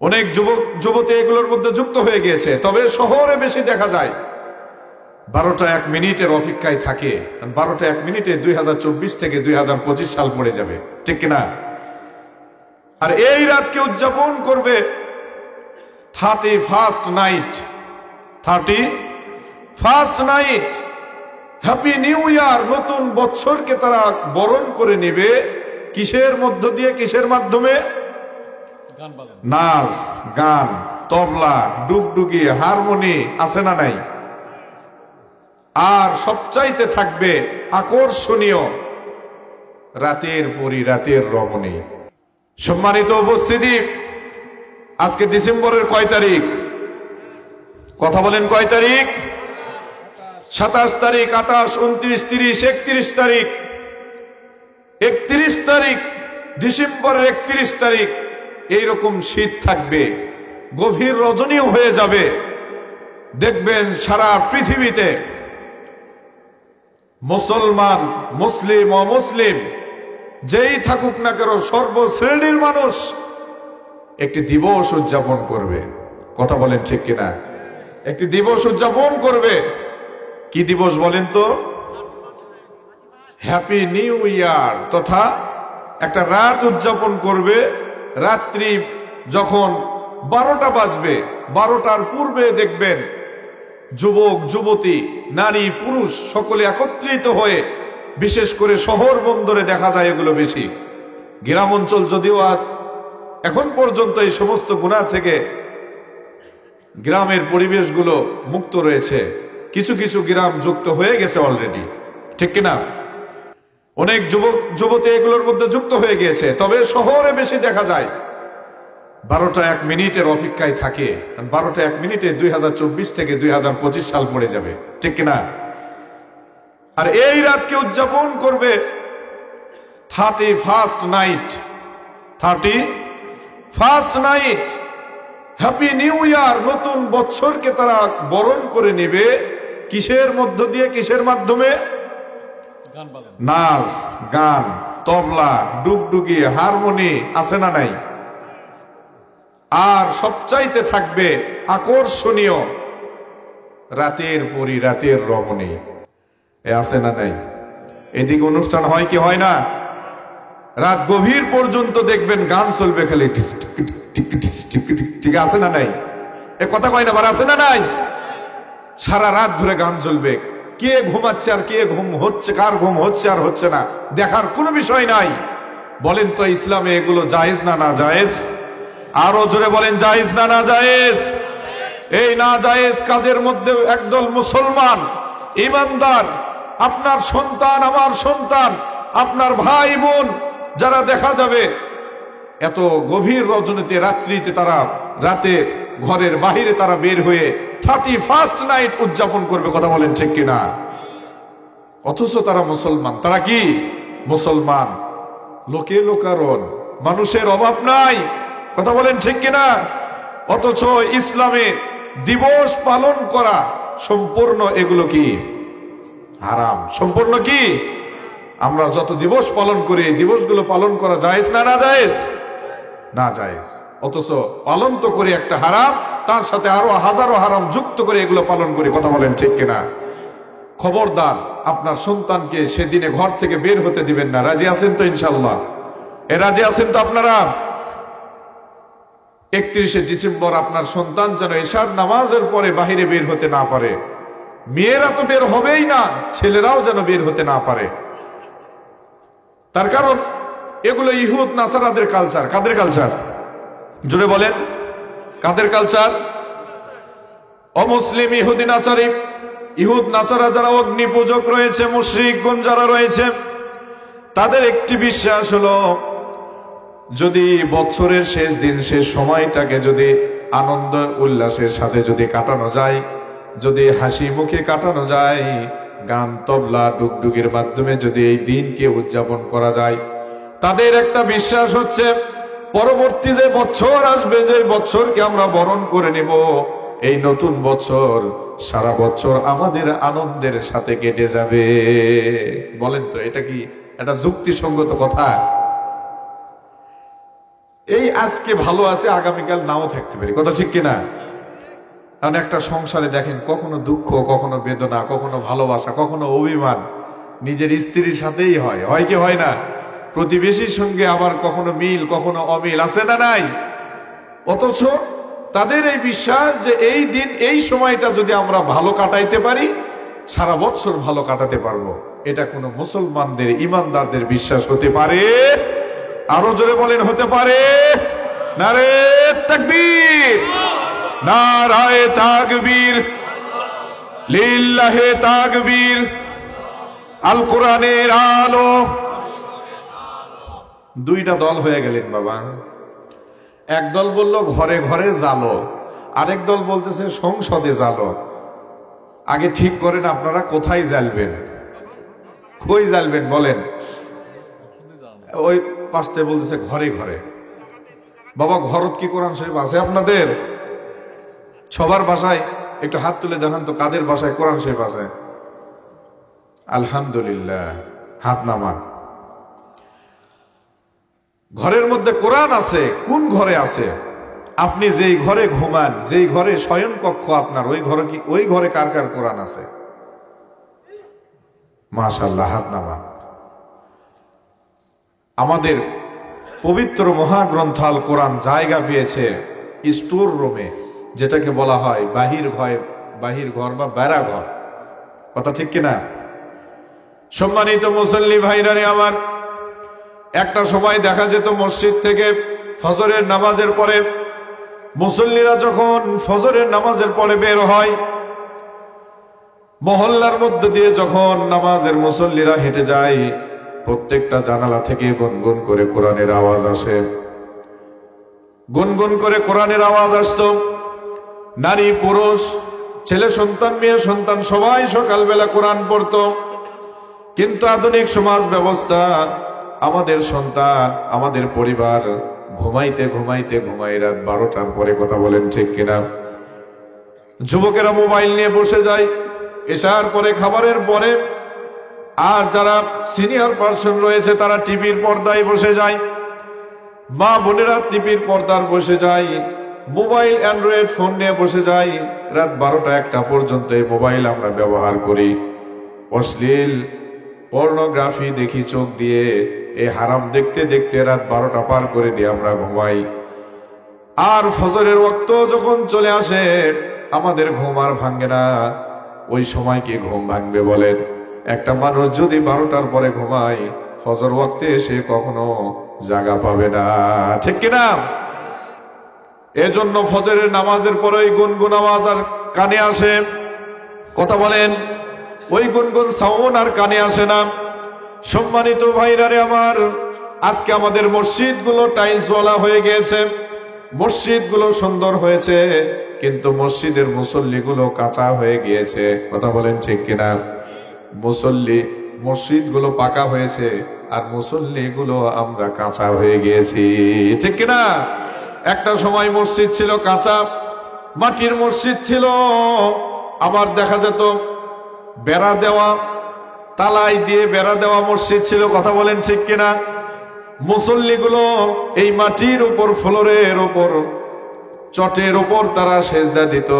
অনেক যুবক যুবতী এগুলোর মধ্যে যুক্ত হয়ে গিয়েছে, তবে শহরে বেশি দেখা যায় 12টা 1 মিনিটের অপেক্ষায় থাকে। 12টা 1 মিনিটে 2024 থেকে 2025 সাল পড়ে যাবে, ঠিক কিনা? আর এই রাতকে উদযাপন করবে 31st night, 31st night, happy new year, নতুন বছরকে তারা বরণ করে নেবে কিসের মধ্য দিয়ে, কিসের মাধ্যমে? নাচ, গান, তবলা, ডুগডুগি, হারমোনি, আছে না নাই? আর সবচাইতে থাকবে আকর্ষণীয় রাতের পরি রাতের রমণী। সম্মানিত উপস্থিতি, আজকে ডিসেম্বরের কয় তারিখ? কথা বলেন, কয় তারিখ? 27 তারিখ, 28, 29, 30, 31 তারিখ। 31 তারিখ, ডিসেম্বরের 31 তারিখ এইরকম শীত থাকবে, গভীর রজনীও হয়ে যাবে। দেখবেন সারা পৃথিবীতে মুসলমান, মুসলিম, অমুসলিম যেই থাকুক না কেন, সর্বশ্রেণীর মানুষ একটি দিবস উদযাপন করবে। কথা বলেন ঠিক কিনা? একটি দিবস উদযাপন করবে। কি দিবস বলেন তো? হ্যাপি নিউ ইয়ার, তথা একটা রাত উদযাপন করবে। রাত্রি যখন 12টা বাজবে, 12টার পূর্বে দেখবেন যুবক যুবতী, নারী পুরুষ সকলে একত্রিত হয়ে, বিশেষ করে শহর বন্দরে দেখা যায় এগুলো বেশি। গ্রাম অঞ্চল যদিও আজ এখন পর্যন্ত এই সমস্ত গুনাহ থেকে গ্রামের পরিবেশগুলো মুক্ত রয়েছে, কিছু কিছু গ্রাম যুক্ত হয়ে গেছে অলরেডি, ঠিক কিনা? অনেক যুবক যুবতী এগুলোর মধ্যে যুক্ত হয়ে গিয়েছে, তবে শহরে বেশি দেখা যায় 12টা 1 মিনিটের অপেক্ষায় থাকে। 12টা 1 মিনিটে 2024 থেকে 2025 সাল পড়ে যাবে, ঠিক কিনা? আর এই রাতকে উদযাপন করবে 31st night, 31st night, happy new year, নতুন বছরকে তারা বরণ করে নেবে কিসের মধ্য দিয়ে, কিসের মাধ্যমে? নাচ, গান, তবলা, ডুগডুগি, হারমোনি, আছে না নাই? আর সবচাইতে থাকবে আকর্ষণীয় রাতের পরি রাতের রমণী, আছে না নাই? এদিকে অনুষ্ঠান হয় কি হয় না? রাত গভীর পর্যন্ত দেখবেন গান চলবে খালি, ঠিক আছে না নাই? এ কথা কয় না, আছে না নাই? সারা রাত ধরে গান চলবে। কে ঘুমাচ্ছে আর কে ঘুম হচ্ছে, কার ঘুম হচ্ছে আর হচ্ছে না, দেখার কোনো বিষয় নাই। বলেন তো ইসলামে এগুলো জায়েজ না না জায়েজ? আরো জোরে বলেন, জায়েজ না না জায়েজ? এই না জায়েজ কাজের মধ্যে একদল মুসলমান ইমানদার, আপনার সন্তান, আমার সন্তান, আপনার ভাই বোন যারা দেখা যাবে এত গভীর রজনীতে, রাত্রিতে তারা রাতে ঘরের বাহিরে তারা বের হয়ে 31st নাইট উদযাপন করবে। কথা বলেন ঠিক কিনা? অথচ তারা মুসলমান। তারা কি মুসলমান? লোকে লোকারণ, মানুষের অভাব নাই। কথা বলেন ঠিক কিনা? অথচ ইসলামে দিবস পালন করা সম্পূর্ণ এগুলো কি হারাম, সম্পূর্ণ কি? আমরা যত দিবস পালন করি, এই দিবসগুলো পালন করা জায়েজ না না জায়েজ? না জায়েজ। অথচ পালন তো করি একটা হারাম, তার সাথে আরো হাজারো হারাম যুক্ত করে এগুলো পালন করি। কথা বলেন ঠিক কিনা? খবরদার আপনার সন্তানকে সেদিনে ঘর থেকে বের হতে দিবেন না। রাজি আছেন তো ইনশাল্লাহ? রাজি আছেন তো আপনারা? 31শে ডিসেম্বর আপনার সন্তান যেন এশার নামাজের পরে বাহিরে বের হতে না পারে। মেয়েরা তো বের হবেই না, ছেলেরাও যেন বের হতে না পারে। তার কারণ এগুলো ইহুদ নাসারাদের কালচার। কাদের কালচার? জোরে বলেন, কাদের কালচার? অমুসলিম ইহুদি নাচারি, ইহুদ নাচারা যারা অগ্নি পূজক রয়েছে, মুশরিকগণ যারা রয়েছে, তাদের একটি বিশ্বাস হলো যদি বছরের শেষ দিন, শেষ সময়টাকে যদি আনন্দ উল্লাসের সাথে যদি কাটানো যায়, যদি হাসি মুখে কাটানো যায়, গান তবলা ডুগডুগির মাধ্যমে যদি এই দিনকে উদযাপন করা যায়, তাদের একটা বিশ্বাস হচ্ছে পরবর্তী যে বছর আসবে, যে বছরকে আমরা বরণ করে নেব, এই নতুন বছর সারা বছর আমাদের আনন্দের সাথে কেটে যাবে। বলেন তো এটা কি একটা যুক্তিসঙ্গত কথা? এই আজকে ভালো আছে, আগামীকাল নাও থাকতে পারি, কথা ঠিক কিনা? কারণ একটা সংসারে দেখেন কখনো দুঃখ, কখনো বেদনা, কখনো ভালোবাসা, কখনো অভিমান নিজের স্ত্রীর সাথেই হয়, হয় কি হয় না? প্রতিবেশীর সঙ্গে আবার কখনো মিল, কখনো অমিল, আছে না নাই? অথচ তাদের এই বিশ্বাস যে এই দিন, এই সময়টা যদি আমরা ভালো কাটাইতে পারি, সারা বছর ভালো কাটাতে পারবো। এটা কোনো মুসলমানদের, ইমানদারদের বিশ্বাস হতে পারে? আরো জোরে বলেন, হতে পারে? নারে তাকবীর, নারায়ে তাকবীর, লিল্লাহে তাকবীর। আল কোরআনের আলো। দুইটা দল হয়ে গেলেন বাবা। এক দল বলল ঘরে ঘরে জ্বালো, আরেক দল বলতেছে সংসদে জ্বালো। আগে ঠিক করেন আপনারা কোথায় জ্বালবেন, কই জ্বালবেন বলেন? ওই পাশে বলতেছে ঘরে ঘরে। বাবা ঘরত কি কোরআন শরীফ আছে আপনাদের? সবার বাসায় একটু হাত তুলে দেখান তো, কাদের বাসায় কোরআন শরীফ আছে? আলহামদুলিল্লাহ, হাত নামান। ঘরের মধ্যে কোরআন আছে। কোন ঘরে আছে? আপনি যেই ঘরে ঘুমান, যেই ঘরে শয়ন কক্ষ আপনার, ওই ঘরে কি, ওই ঘরে কার কার কোরআন আছে? মাশাআল্লাহ, হাত নামান। আমাদের পবিত্র মহাগ্রন্থ আল কোরআন জায়গা পেয়েছে স্টোর রুমে, যেটাকে বলা হয় বাহির ঘর বা বেড়া ঘর, কথা ঠিক কিনা? সম্মানিত মুসল্লি ভাইরারে আমার, একটা সময় দেখা যেত মসজিদ থেকে ফজরের নামাজের পরে মুসল্লিরা যখন ফজরের নামাজের পরে বের হয়, মহল্লার মধ্যে দিয়ে যখন নামাজের মুসল্লিরা হেঁটে যায়, প্রত্যেকটা জানালা থেকে গুনগুন করে কোরআনের আওয়াজ আসে। গুনগুন করে কোরআনের আওয়াজ আসতো। নারী পুরুষ, ছেলে সন্তান, মেয়ে সন্তান, সবাই সকালবেলা কোরআন পড়তো। কিন্তু আধুনিক সমাজ ব্যবস্থা, আমাদের সন্তান, আমাদের পরিবার ঘুমাইতে ঘুমাইতে ঘুমাই রাত 12টার পরে, কথা বলেন ঠিক কিনা? যুবকেরা মোবাইল নিয়ে বসে যায় এশার পরে, খাবারের পরে। আর যারা সিনিয়র পার্সন রয়েছে তারা টিভির পর্দায় বসে যায়। মা বোনেরা টিভির পর্দার বসে যায়, মোবাইল অ্যান্ড্রয়েড ফোন নিয়ে বসে যায়। রাত 12টা 1টা পর্যন্ত এই মোবাইল আমরা ব্যবহার করি। অশ্লীল পর্নোগ্রাফি দেখি চোখ দিয়ে, এই হারাম দেখতে দেখতে রাত 12টা পার করে দিয়ে আমরা ঘুমাই। আর ফজরের ওয়াক্ত যখন চলে আসে, আমাদের ঘুম আর ভাঙে না। ওই সময় কি ঘুম ভাঙবে বলেন? একটা মানুষ যদি 12টার পরে ঘুমায়, ফজর ওয়াক্তে সে কখনো জাগা পাবে না, ঠিক কিনা? এজন্য ফজরের নামাজের পরে ওই গুনগুন আওয়াজ আর কানে আসে, কথা বলেন? ওই গুনগুন সাউন্ড আর কানে আসে না। সম্মানিত ভাইরারে আমার, আজকে আমাদের মসজিদগুলো টাইলসওয়ালা হয়ে গিয়েছে, মসজিদগুলো সুন্দর হয়েছে, কিন্তু মসজিদের মুসল্লিগুলো কাঁচা হয়ে গিয়েছে, কথা বলেন ঠিক কিনা? মসজিদগুলো পাকা হয়েছে আর মুসল্লিগুলো আমরা কাঁচা হয়ে গিয়েছি, ঠিক কিনা? একটা সময় মসজিদ ছিল কাঁচা, মাটির মসজিদ ছিল। আবার দেখা যেত বেড়া দেওয়া, তালাই দিয়ে বেড়া দেওয়া মসজিদ ছিল, কথা বলেন ঠিক কিনা? মুসল্লিগুলো এই মাটির উপর, ফ্লোরের উপর, চটের উপর তারা সেজদা দিত।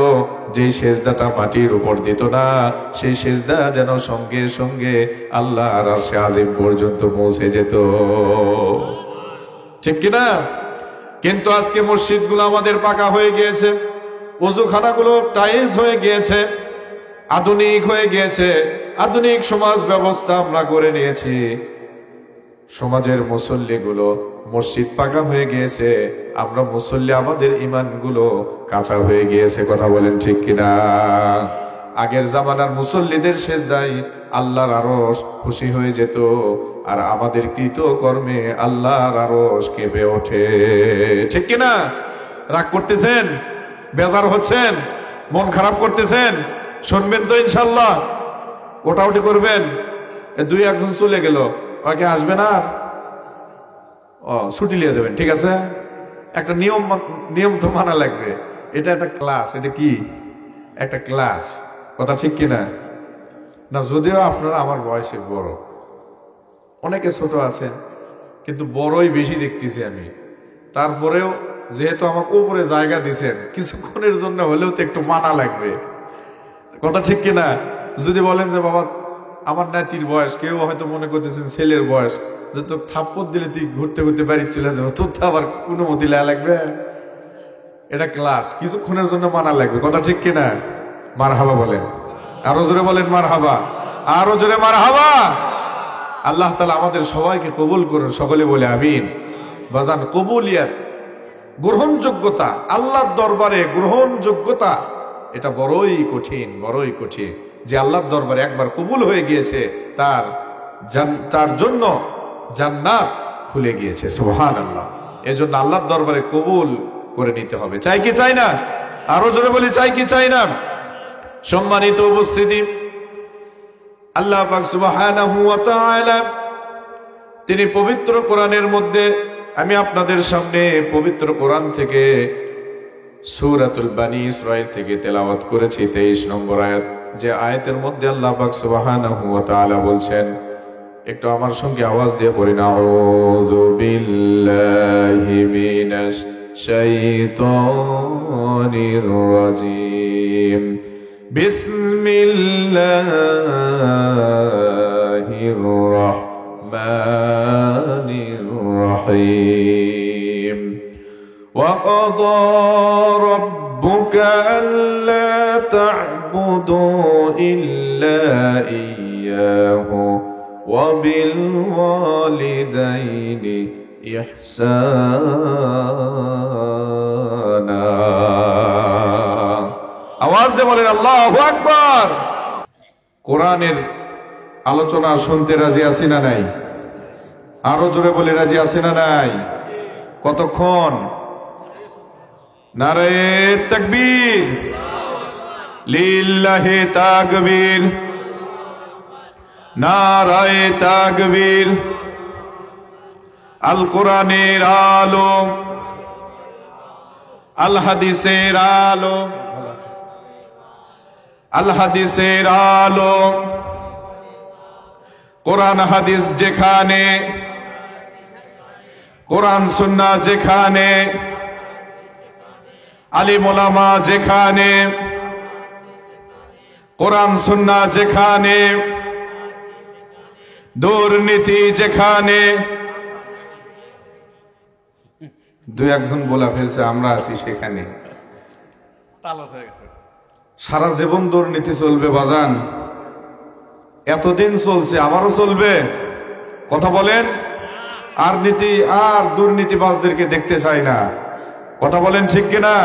যে সেজদাটা মাটির উপর দিত না, সেই সেজদা যেন সঙ্গে সঙ্গে আল্লাহর আরশে আজিম পর্যন্ত পৌঁছে যেত, ঠিক কিনা? কিন্তু আজকে মসজিদগুলো আমাদের পাকা হয়ে গিয়েছে, ওযুখানাগুলো টাইলস হয়ে গিয়েছে, আধুনিক হয়ে গিয়েছে। আধুনিক সমাজ ব্যবস্থা আমরা করে নিয়েছি। সমাজের মুসল্লিগুলো, মসজিদ পাকা হয়ে গিয়েছে, আমরা মুসল্লি, আমাদের ইমানগুলো কাঁচা হয়ে গিয়েছে, কথা বলেন ঠিক কিনা? আগের জামানার মুসল্লিদের সেজদায় আল্লাহর আরশ খুশি হয়ে যেত, আর আমাদের কৃত কর্মে আল্লাহর আরশ কেঁপে ওঠে, ঠিক কিনা? রাগ করতেছেন? বেজার হচ্ছেন? মন খারাপ করতেছেন? শুনবেন তো ইনশাল্লাহ? ওটাউটি করবেন। 2-1 চলে গেল, ওকে আসবে না আর? ছুটি লিয়ে দেবেন, ঠিক আছে? একটা নিয়ম তো মানা লাগবে। এটা একটা ক্লাস, এটা কি একটা ক্লাস, কথা ঠিক কিনা? না, যদিও আপনারা আমার বয়সে বড়, অনেকে ছোট আছেন, কিন্তু বড়ই বেশি দেখতেছি আমি। তারপরেও যেহেতু আমাকে উপরে জায়গা দিছেন, কিছুক্ষণের জন্য হলেও তো একটু মানা লাগবে। কথা ঠিক কিনা? যদি বলেন যে বাবা আমার নাতির বয়স, কেউ হয়তো মনে করতেছেন ছেলের বয়স, যে তোর থাপ্পড় দিলে তুই ঘুরতে ঘুরতে বাড়ি চলে যাবো, তোর তো আবার অনুমতি লেয়া লাগবে। এটা ক্লাস, কিছুক্ষণের জন্য মানা লাগবে। কথা ঠিক কিনা? মার হাবা বলেন, আরো জোরে বলেন মার হাবা, আরো জোরে মার হাবা। আল্লাহ তাআলা আমাদের সবাইকে কবুল করুন, সকলে বলে আমিন। বাজান, কবুলিয়াত, গ্রহণযোগ্যতা, আল্লাহর দরবারে গ্রহণযোগ্যতা, এটা বড়ই কঠিন, বড়ই কঠিন। যে আল্লাহর দরবারে একবার কবুল হয়ে গিয়েছে তার জন্য জান্নাত খুলে গিয়েছে। সুবহানাল্লাহ। এজন্য আল্লাহর দরবারে কবুল করে নিতে হবে। চাই কি চাই না? আরো জোরে বলি, চাই কি চাই না? সম্মানিত উপস্থিতি, আল্লাহ পাক সুবহানাহু ওয়া তাআলা তিনি পবিত্র কোরআনের মধ্যে, আমি আপনাদের সামনে পবিত্র কোরআন থেকে সূরাতুল বানী ইসরাঈল থেকে তেলাওয়াত করেছি 23 নম্বর আয়াত। যে আয়াতের মধ্যে আল্লাহ পাক সুবহানাহু ওয়া তাআলা বলছেন, একটু আমার সঙ্গে আওয়াজ দিয়ে পড়ি না, আউযু বিল্লাহি মিনাশ শাইতানির রাজীম, বিসমিল্লাহির রাহমানির রাহিম। وَقَضَى رَبُّكَ أَلَّا تَعْبُدُوا إِلَّا إِيَّاهُ وَبِالْوَالِدَيْنِ إِحْسَانًا। আওয়াজ দিয়ে বলেন আল্লাহু আকবার। কোরআনের আলোচনা শুনতে রাজি আছি না নাই? আরো জোরে বলে রাজি আছি না নাই? কতক্ষণ? নারে তাকবীর, লিল্লাহি তাকবীর, নারায়ে তাকবীর। আল কোরআনের আলো, আল হাদিসের আলো, আল হাদিসের আলো। কোরআন হাদিস যেখানে, কোরআন সুন্নাহ যেখানে, আলিম ওলামা যেখানে, কোরআন সুন্নাহ যেখানে, দুর্নীতি যেখানে। দুই একজন বলা ফেলছে আমরা আছি সেখানে। সারা জীবন দুর্নীতি চলবে বাজান, এতদিন চলছে, আবারও চলবে। কথা বলেন। আর নীতি আর দুর্নীতিবাজদেরকে দেখতে চাই না। কথা বলেন ঠিক কিনা?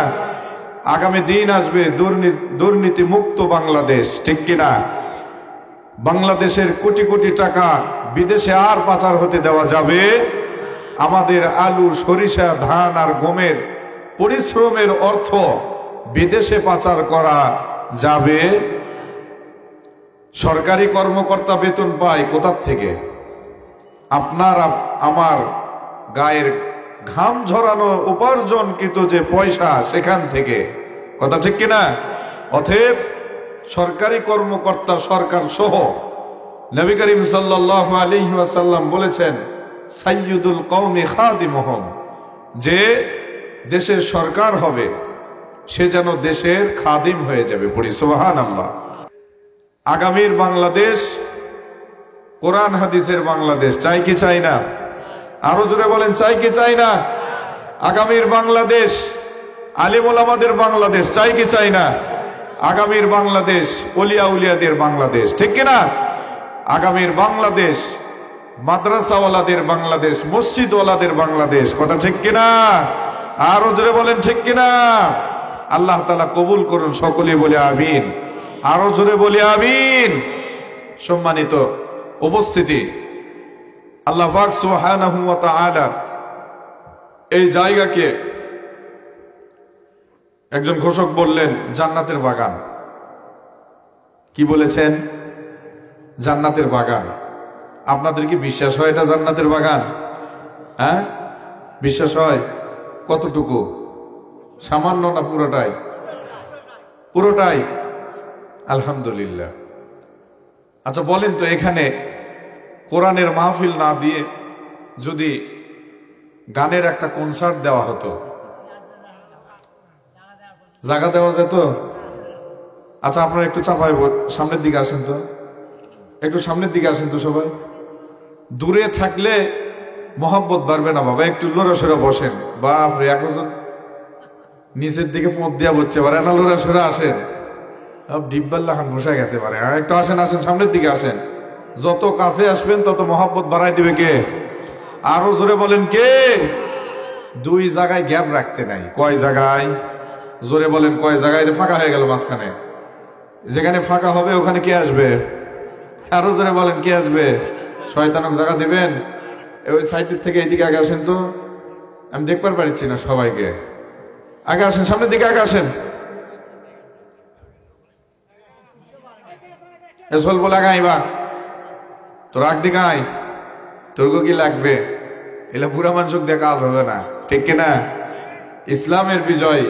আগামী দিন আসবে দুর্নীতি মুক্ত বাংলাদেশ, ঠিক কিনা? বাংলাদেশের কোটি কোটি টাকা বিদেশে আর পাচার হতে দেওয়া যাবে। আমাদের আলু, সরিষা, ধান আর গমের পরিশ্রমের অর্থ বিদেশে পাচার করা যাবে। সরকারি কর্মকর্তা বেতন পায় কোথার থেকে? আপনার আমার গায়ের ঘাম ঝরানো উপার্জনকৃত যে পয়সা, সেখান থেকে। কথা ঠিক কিনা? অতএব সরকারি কর্মকর্তা, সরকার সহ, নবী করিম সাল্লাল্লাহু আলাইহি ওয়াসাল্লাম বলেছেন, সাইয়্যিদুল কওমি খাদিমুহুম, যে দেশের সরকার হবে সে যেন দেশের খাদিম হয়ে যাবে। পড়ি সুবহানাল্লাহ। আগামীর বাংলাদেশ কোরআন হাদিসের বাংলাদেশ, চাই কি চাই না? আরো জোরে বলেন, চাই কি চাই না? আগামীর বাংলাদেশ আলিম ওলামাদের বাংলাদেশ, চাই কি চাই না? আগামীর বাংলাদেশ ওলিয়া উলিয়াদের বাংলাদেশ, ঠিক কিনা? আগামীর বাংলাদেশ মাদ্রাসাওয়ালাদের বাংলাদেশ, মসজিদওয়ালাদের বাংলাদেশ। কথা ঠিক কিনা? আরো জোরে বলেন ঠিক কিনা? আল্লাহ তাআলা কবুল করুন, সকলে বলে আমিন। আরো জোরে বলে আমিন। সম্মানিত উপস্থিতি, আল্লাহ পাক সুবহানাহু ওয়া তাআলা এই জায়গাকে, একজন ঘোষক বললেন জান্নাতের বাগান। কি বলেছেন? জান্নাতের বাগান। আপনাদের কি বিশ্বাস হয় এটা জান্নাতের বাগান? হ্যাঁ, বিশ্বাস হয়? কতটুকু? সামান্য না পুরোটাই? পুরোটাই। আলহামদুলিল্লাহ। আচ্ছা বলেন তো, এখানে কোরআনের মাহফিল না দিয়ে যদি গানের একটা কনসার্ট দেওয়া হতো, জায়গা দেওয়া যেত। আচ্ছা আপনারা একটু চাপাই সামনের দিকে আসেন তো, একটু সামনের দিকে আসেন তো সবাই। দূরে থাকলে মহব্বত বাড়বে না বাবা, একটু লোড়াসোড়া বসেন। বাপরে একজন নিচের দিকে পথ দিয়া বসছে পারে না, লোড়াসোড়া আসেন। ডিব্বাল্লা খান বসে গেছে পারে। একটু আসেন, আসেন সামনের দিকে আসেন। যত কাছে আসবেন তত মহব্বত বাড়াই দিবে কে? আরো জোরে বলেন কে? দুই জায়গায় গ্যাপ রাখতে নাই। কয় জায়গায়? জোরে বলেন কয় জায়গায়? ফাঁকা হয়ে গেল মাঝখানে। যেখানে ফাঁকা হবে ওখানে কে আসবে? আরো জোরে বলেন কে আসবে? শয়তানক জায়গা দিবেন। ওই সাইডের থেকে এইদিকে আগে আসেন তো, আমি দেখবার পারছি না সবাইকে। আগে আসেন, সামনের দিকে আগে আসেন। এসল বলে আগাইবা তোর আগ দিকে আয়, তোর কি লাগবে? এলে বুড়া মানুষ দিয়ে কাজ হবে না, ঠিক কিনা? ইসলামের বিজয়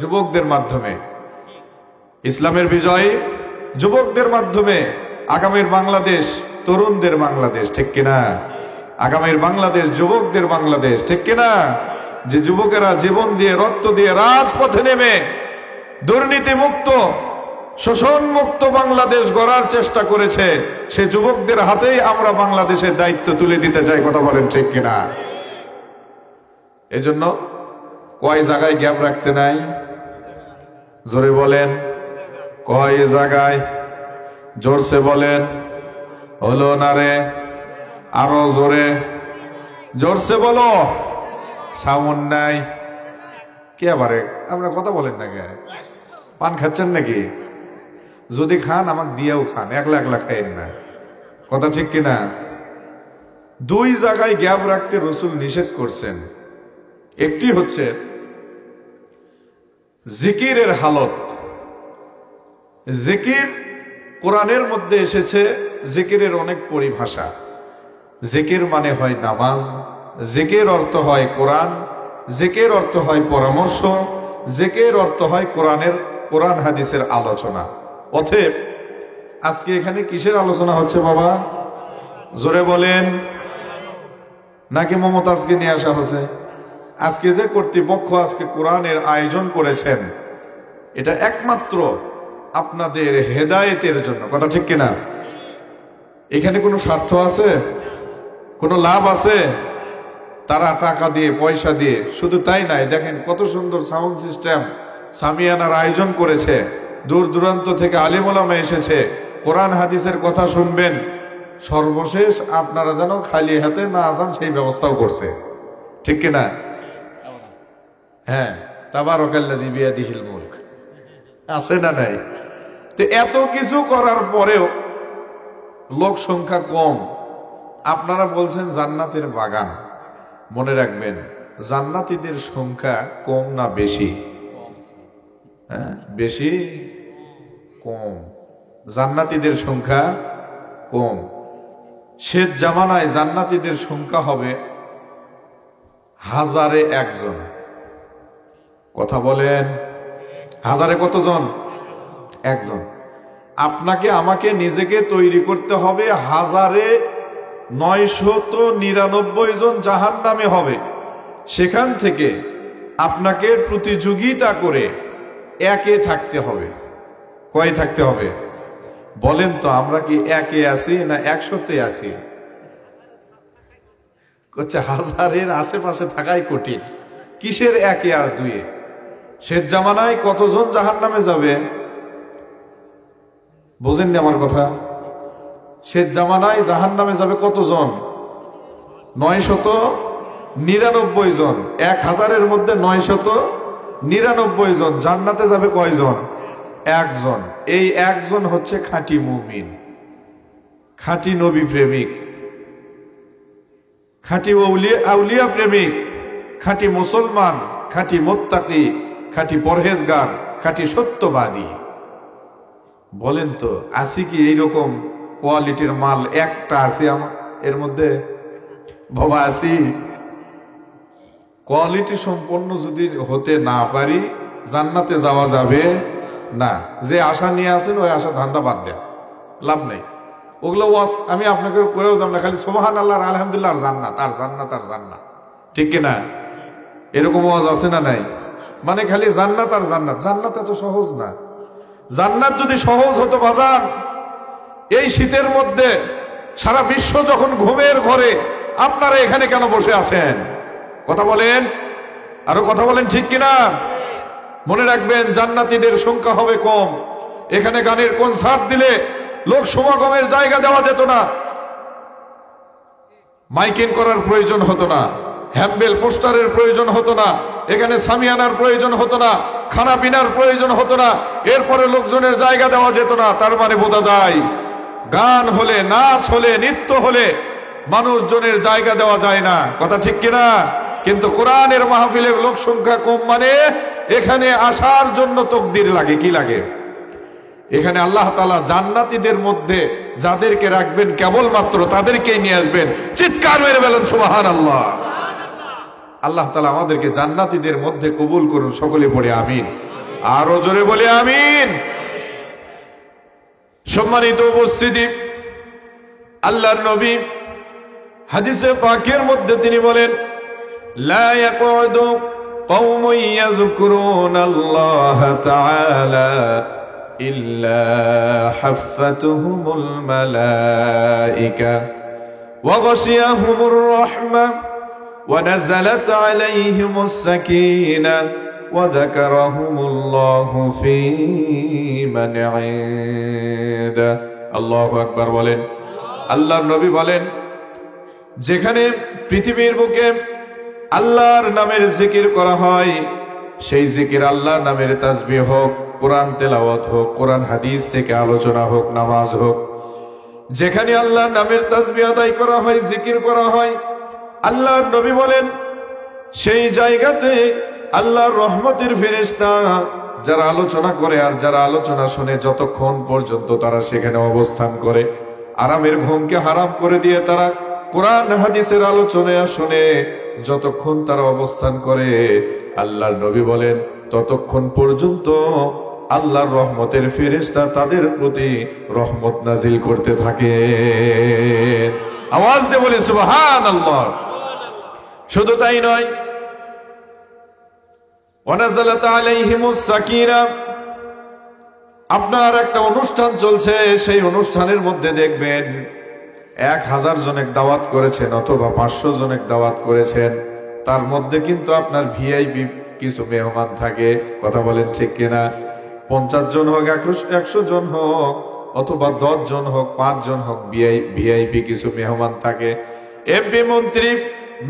যুবকদের মাধ্যমে, ইসলামের বিজয় যুবকদের মাধ্যমে। আগামীর বাংলাদেশ তরুণদের বাংলাদেশ, ঠিক কিনা? আগামীর বাংলাদেশ যুবকদের বাংলাদেশ, ঠিক কিনা? যে যুবকেরা জীবন দিয়ে রক্ত দিয়ে রাজপথে নেমে দুর্নীতি মুক্ত শোষণ মুক্ত বাংলাদেশ গড়ার চেষ্টা করেছে, সে যুবকদের হাতেই আমরা বাংলাদেশের দায়িত্ব তুলে দিতে চাই। কথা বলেন ঠিক কিনা? এজন্য কয় জায়গায় গ্যাপ রাখতে নাই? জোরে বলেন কয় জায়গায়? জোরসে বলেন। হলো না রে? আরো জোরে, জোরসে বলো। সাউন্ড নাই কে? আবারে আপনারা কথা বলেন না কে? পান খাচ্ছেন নাকি? যদি খান আমাকে দিয়েও খান, একলা একলা খাইন না। কথা ঠিক কিনা? দুই জায়গায় গ্যাপ রাখতে রসুল নিষেধ করছেন। একটি হচ্ছে জিকিরের হালত। জিকির কোরআনের মধ্যে এসেছে, জিকিরের অনেক পরিভাষা। জিকির মানে হয় নামাজ, জিকির অর্থ হয় কোরআন, জিকির অর্থ হয় পরামর্শ, জিকির অর্থ হয় কোরআন হাদিসের আলোচনা। অতএব আজকে এখানে কিসের আলোচনা হচ্ছে বাবা? জোরে বলেন। নাকি মমতাজকে নিয়ে আসা হচ্ছে? আজকে যে কর্তৃপক্ষ আজকে কোরআনের আয়োজন করেছেন, এটা একমাত্র আপনাদের হেদায়েতের জন্য। কথা ঠিক কিনা? এখানে কোনো স্বার্থ আছে? কোনো লাভ আছে? তারা টাকা দিয়ে পয়সা দিয়ে, শুধু তাই নাই, দেখেন কত সুন্দর সাউন্ড সিস্টেম সামিয়ানার আয়োজন করেছে। দূর দূরান্ত থেকে আলেম ওলামা এসেছে, কোরআন হাদিসের কথা শুনবেন। সর্বশেষ আপনারা যেন খালি হাতে না যান সেই ব্যবস্থাও করছে, ঠিক কিনা? হ্যাঁ, তাবারাকাল্লাযী বিয়াদিহিল মুলক আছে না নাই? তো এত কিছু করার পরেও লোক সংখ্যা কম। আপনারা বলছেন জান্নাতের বাগান। মনে রাখবেন, জান্নাতীদের সংখ্যা কম না বেশি? হ্যাঁ, বেশি? কম। জান্নাতীদের সংখ্যা কম। শেষ জামানায় জান্নাতীদের সংখ্যা হবে 1000-এ 1 জন। কথা বলেন, 1000-এ কতজন? 1 জন। আপনাকে আমাকে নিজেকে তৈরি করতে হবে 1000-এ 999 জন জাহান্নামে হবে। সেখান থেকে আপনাকে প্রতিযোগিতা করে একে থাকতে হবে। কয় থাকতে হবে বলেন তো? আমরা কি একে আছি না 100-তে আছি? করছে 1000-এর আশেপাশে থাকাই কঠিন, কিসের একে আর দুয়ে? শেষ জামানায় কতজন জাহান্নামে যাবে? বোঝেননি আমার কথা? শেষ জামানায় জাহান্নামে যাবে কতজন? 999 জন। 1000-এর মধ্যে 999 জন। জান্নাতে যাবে কয়জন? 1 জন। এই 1 জন হচ্ছে খাঁটি মুমিন, খাঁটি নবী প্রেমিক, খাঁটি আউলিয়া প্রেমিক, খাঁটি মুসলমান, খাঁটি মুত্তাকি, খাঁটি পরহেজগার, খাঁটি সত্যবাদী। বলেন তো আসি কি এইরকম কোয়ালিটির মাল? একটা আছে আমার এর মধ্যে বাবা, আসি? কোয়ালিটি সম্পন্ন যদি হতে না পারি জান্নাতে যাওয়া যাবে না। যে আশা নিয়ে আসেন ওই আশা ধান্দা বাদ দেন, লাভ নেই। ওগুলো আমি আপনাকে করেও দাম না, খালি সুবহানাল্লাহ আর আলহামদুলিল্লাহ আর জান্নাত আর জান্নাত আর জান্নাত। ঠিক কিনা? এরকম ওয়াজ আছে না নাই? মানে খালি জান্নাত আর জান্নাত। জান্নাত এত সহজ না। জান্নাত যদি সহজ হতো বাজান, এই শীতের মধ্যে সারা বিশ্ব যখন ঘুমের ঘরে, আপনারা এখানে কেন বসে আছেন? কথা বলেন, আরো কথা বলেন, ঠিক কিনা? মনে রাখবেন, জান্নাতীদের সংখ্যা হবে কম। এখানে গানের কনসার্ট দিলে লোক সমাগমের জায়গা দেওয়া যেত না, মাইকিং করার প্রয়োজন হতো না, হ্যাম্বেল পোস্টারের প্রয়োজন হতো না, এখানে সামিয়ানার প্রয়োজন হতো না, খানা পিনার প্রয়োজন হতো না, এরপরে লোকজনের জায়গা দেওয়া যেত না। তার মানে বোঝা যায়, গান হলে, নাচ হলে, নৃত্য হলে মানুষজনের জায়গা দেওয়া যায় না। কথা ঠিক কিনা? কিন্তু কোরআনের মাহফিলের লোক সংখ্যা কম, মানে এখানে আসার জন্য তাকদীর লাগে। কি লাগে? এখানে আল্লাহ তাআলা জান্নাতীদের মধ্যে যাদেরকে রাখবেন কেবলমাত্র তাদেরকেই নিয়ে আসবেন। চিৎকার মেরে বলেন সুবহানাল্লাহ। আল্লাহ তাআলা আমাদেরকে জান্নাতীদের মধ্যে কবুল করুন। সকলে পড়ে আমিন। আরো জোরে বলে আমিন। সম্মানিত উপস্থিতি, আল্লাহর নবী হাদিসে পাকের মধ্যে তিনি বলেন, লা ইয়াকুদু কওমুন ইয়াযকুরুনাল্লাহা তাআলা ইল্লা হাফফাতুহুমুল মালায়েকা ওয়া গাশিয়াহুমুর রাহমা ওয়া নাযালাত আলাইহিমুস সাকিনাহ ওয়া যাকারাহুমুল্লাহু ফী মান ইনদা। আল্লাহু আকবার বলেন। আল্লাহর নবী বলেন, যেখানে পৃথিবীর বুকে আল্লাহর নামের জিকির করা হয়, সেই জিকির আল্লাহর নামের তাসবিহ হোক, কোরআন তেলাওয়াত হোক, কোরআন হাদিস থেকে আলোচনা হোক, নামাজ হোক, যেখানে আল্লাহর নামের তাসবিহ আদায় করা হয়, জিকির করা হয়, আল্লাহর নবী বলেন সেই জায়গাতে আল্লাহর রহমতের ফেরেশতা যারা আলোচনা করে আর যারা আলোচনা শুনে, যতক্ষণ পর্যন্ত তারা সেখানে অবস্থান করে, আরামের ঘুমকে হারাম করে দিয়ে তারা কোরআন হাদিসের আলোচনা শুনে যতক্ষণ তারা অবস্থান করে, আল্লাহর নবী বলেন ততক্ষণ পর্যন্ত আল্লাহর রহমতের ফেরেশতা তাদের প্রতি রহমত নাজিল করতে থাকে। আওয়াজ দিয়ে বলি সুবহানাল্লাহ। শুধু তাই নয়, ওয়ানাযালাত আলাইহিমুস সাকিনাহ। আপনার একটা অনুষ্ঠান চলছে, সেই অনুষ্ঠানের মধ্যে দেখবেন 1000 জনের দাওয়াত করেছেন অথবা 500 জনের দাওয়াত করেছেন, তার মধ্যে কিন্তু আপনার ভিআইপি কিছু মেহমান থাকে। কথা বলেন ঠিক কিনা? 50 জন হোক, 100 জন হোক, অথবা 10 জন হোক, 5 জন হোক, ভিআইপি কিছু মেহমান থাকে। এমপি, মন্ত্রী,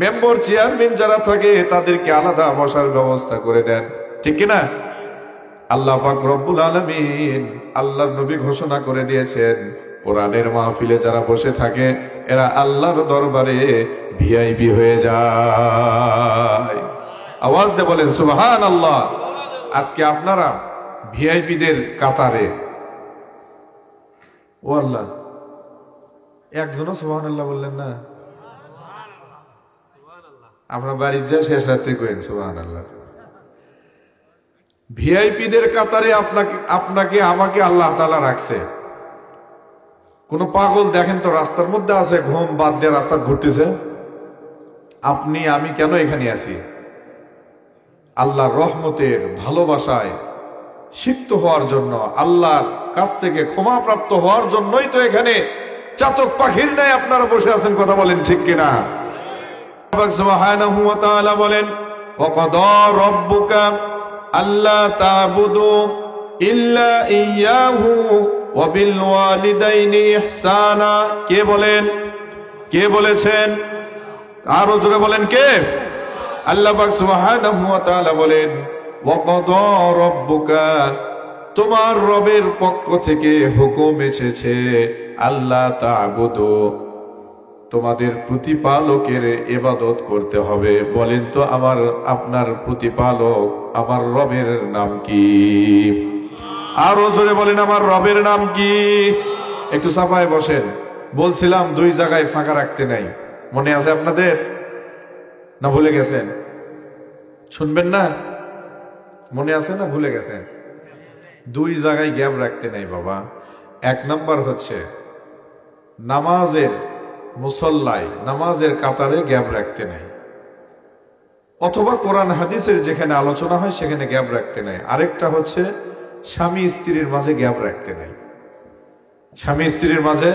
মেম্বার, চেয়ারম্যান যারা থাকে তাদেরকে আলাদা বসার ব্যবস্থা করে দেন। ঠিক কিনা? আল্লাহ পাক রব্বুল আলামিন, আল্লাহর নবী ঘোষণা করে দিয়েছেন, কোরআনের মাহফিলে যারা বসে থাকে এরা আল্লাহর দরবারে ভিআইপি হয়ে যায়। আওয়াজ দিয়ে বলেন সুবহানাল্লাহ। আজকে আপনারা ভিআইপিদের কাতারে। ও আল্লাহ, একজনও সুবহানাল্লাহ বললেন না? আমরা বাড়ির যা শেষ রাত্রে কইেন সুবহানাল্লাহ। ভিআইপিদের কাতারে আপনাকে আমাকে আল্লাহ তাআলা রাখছে। কোন পাগল দেখেন তো রাস্তার মধ্যে আছে, ঘুম বাদ দিয়ে রাস্তা ঘুরতেছে। আপনি আমি কেন এখানে আছি? আল্লাহর রহমতের ভালোবাসায় সিক্ত হওয়ার জন্য, আল্লাহর কাছ থেকে ক্ষমাপ্রাপ্ত হওয়ার জন্যই তো এখানে চাতক পাখির ন্যায় আপনারা বসে আছেন। কথা বলেন ঠিক কিনা? সুবহানাহু ওয়া তাআলা বলেন, ওয়াকাদা রাব্বুকা আল্লা তা'বুদু ইল্লা ইয়্যাহু ওয়া বিল ওয়ালিদাইনি ইহসানা। কে বলেন? কে বলেছেন? আরো জোরে বলেন কে? আল্লাহ পাক সুবহানাহু ওয়া তাআলা বলেন, ওয়াকাদা রাব্বুকা, তোমার রবের পক্ষ থেকে হুকুম এসেছে, আল্লাহ তা'বুদু, তোমাদের প্রতিপালকের ইবাদত করতে হবে। বলেন তো আপনার প্রতিপালক, আমার রবের নাম কি? আরো জোরে বলেন, আমার রবের নাম কি? একটু সাফায় বসেন। বলছিলাম 2 জায়গায় ফাঁকা রাখতে নাই, মনে আছে আপনাদের? না ভুলে গেছেন? শুনবেন না? মনে আছে না ভুলে গেছেন? 2 জায়গায় গ্যাপ রাখতে নাই বাবা। 1 নাম্বার হচ্ছে নামাজের মুসল্লায়, নামাজের কাতারে গ্যাপ রাখতে নাই। অথবা কোরআন হাদিসের যেখানে আলোচনা হয় সেখানে গ্যাপ রাখতে নাই। আরেকটা হচ্ছে স্বামী স্ত্রীর মাঝে গ্যাপ রাখতে নাই। স্বামী স্ত্রীর মাঝে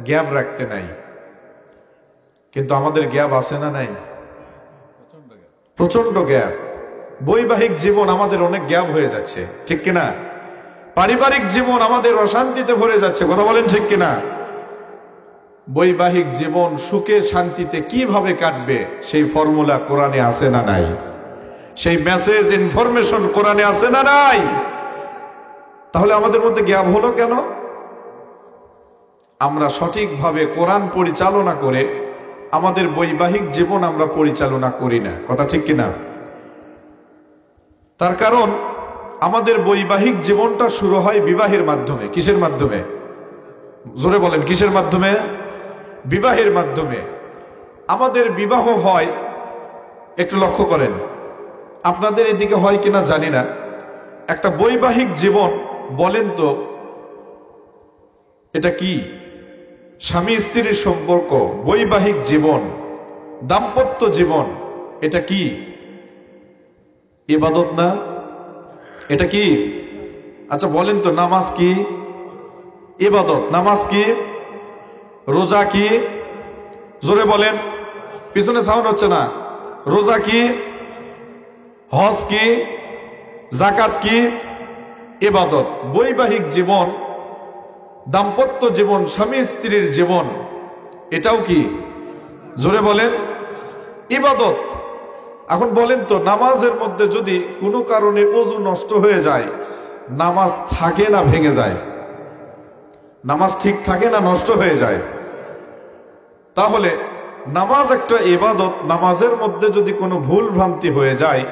গ্যাপ রাখতে নাই। কিন্তু আমাদের গ্যাপ আছে না নাই? প্রচন্ড গ্যাপ। বৈবাহিক জীবন আমাদের অনেক গ্যাপ হয়ে যাচ্ছে, ঠিক কিনা? পারিবারিক জীবন আমাদের অশান্তিতে ভরে যাচ্ছে, কথা বলেন ঠিক কিনা? বৈবাহিক জীবন সুখে শান্তিতে কিভাবে কাটবে সেই ফর্মুলা কোরআনে আছে না নাই? সেই মেসেজ ইনফরমেশন কোরআনে আছে না নাই? তাহলে আমাদের মধ্যে গ্যাপ হলো কেন? আমরা সঠিকভাবে কোরআন পরিচালনা করে আমাদের বৈবাহিক জীবন আমরা পরিচালনা করি না, কথা ঠিক কিনা? তার কারণ আমাদের বৈবাহিক জীবনটা শুরু হয় বিবাহের মাধ্যমে। কিসের মাধ্যমে? জোরে বলেন, কিসের মাধ্যমে? বিবাহের মাধ্যমে। আমাদের বিবাহ হয়, একটু লক্ষ্য করেন, আপনাদের এদিকে হয় কিনা জানি না, একটা বৈবাহিক জীবন বলেন তো এটা কি? স্বামী স্ত্রীর সম্পর্ক, বৈবাহিক জীবন, দাম্পত্য জীবন, এটা কি ইবাদত না? এটা কি? আচ্ছা বলেন তো, নামাজ কি ইবাদত? নামাজ কি? রোজা কি? জোরে বলেন, পিছনে সাউন্ড হচ্ছে না। রোজা কি? হজ কি? যাকাত কি? ইবাদত। বৈবাহিক জীবন, দাম্পত্য জীবন, স্বামী স্ত্রীর জীবন, এটাও কি? জোরে বলেন, ইবাদত। এখন বলেন তো, নামাজের মধ্যে যদি কোনো কারণে ওযু নষ্ট হয়ে যায়, নামাজ থাকে না ভেঙে যায়? নামাজ ঠিক থাকে না নষ্ট হয়ে যায়? তাহলে নামাজ একটা ইবাদত। নামাজের মধ্যে যদি কোনো ভুল ভ্রান্তি হয়ে যায়,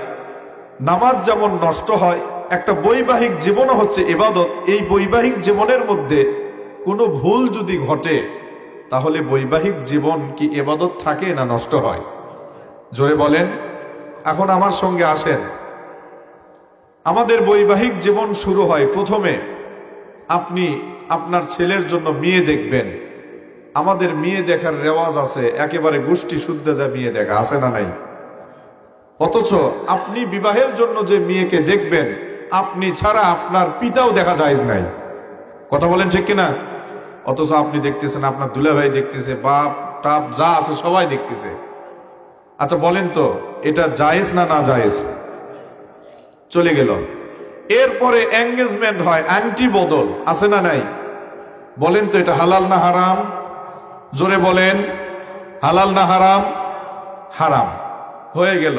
নামাজ যেমন নষ্ট হয়, একটা বৈবাহিক জীবনও হচ্ছে ইবাদত। এই বৈবাহিক জীবনের মধ্যে কোনো ভুল যদি ঘটে, তাহলে বৈবাহিক জীবন কি ইবাদত থাকে না নষ্ট হয়? জোরে বলেন। এখন আমার সঙ্গে আসেন, আমাদের বৈবাহিক জীবন শুরু হয় প্রথমে আপনি আপনার ছেলের জন্য মেয়ে দেখবেন। আমাদের মেয়ে দেখার রেওয়াজ আছে, একেবারে গোষ্ঠী শুদ্ধ যা মেয়ে দেখা, আছে না নাই? অথচ আপনি বিবাহের জন্য যে মেয়েকে দেখবেন, আপনি ছাড়া আপনার পিতাও দেখা যায় নাই, কথা বলেন ঠিক কিনা? অথচ আপনি দেখতেছেন, আপনার দুলাভাই দেখতেছে, বাপ টাপ যা আছে সবাই দেখতেছে। আচ্ছা বলেন তো, এটা জায়েজ না না জায়েজ? চলে গেল। এরপরে এঙ্গেজমেন্ট হয়, আন্টি বদল, আছে না নাই? বলেন তো, এটা হালাল না হারাম? জোরে বলেন, হালাল না হারাম? হারাম। হয়ে গেল।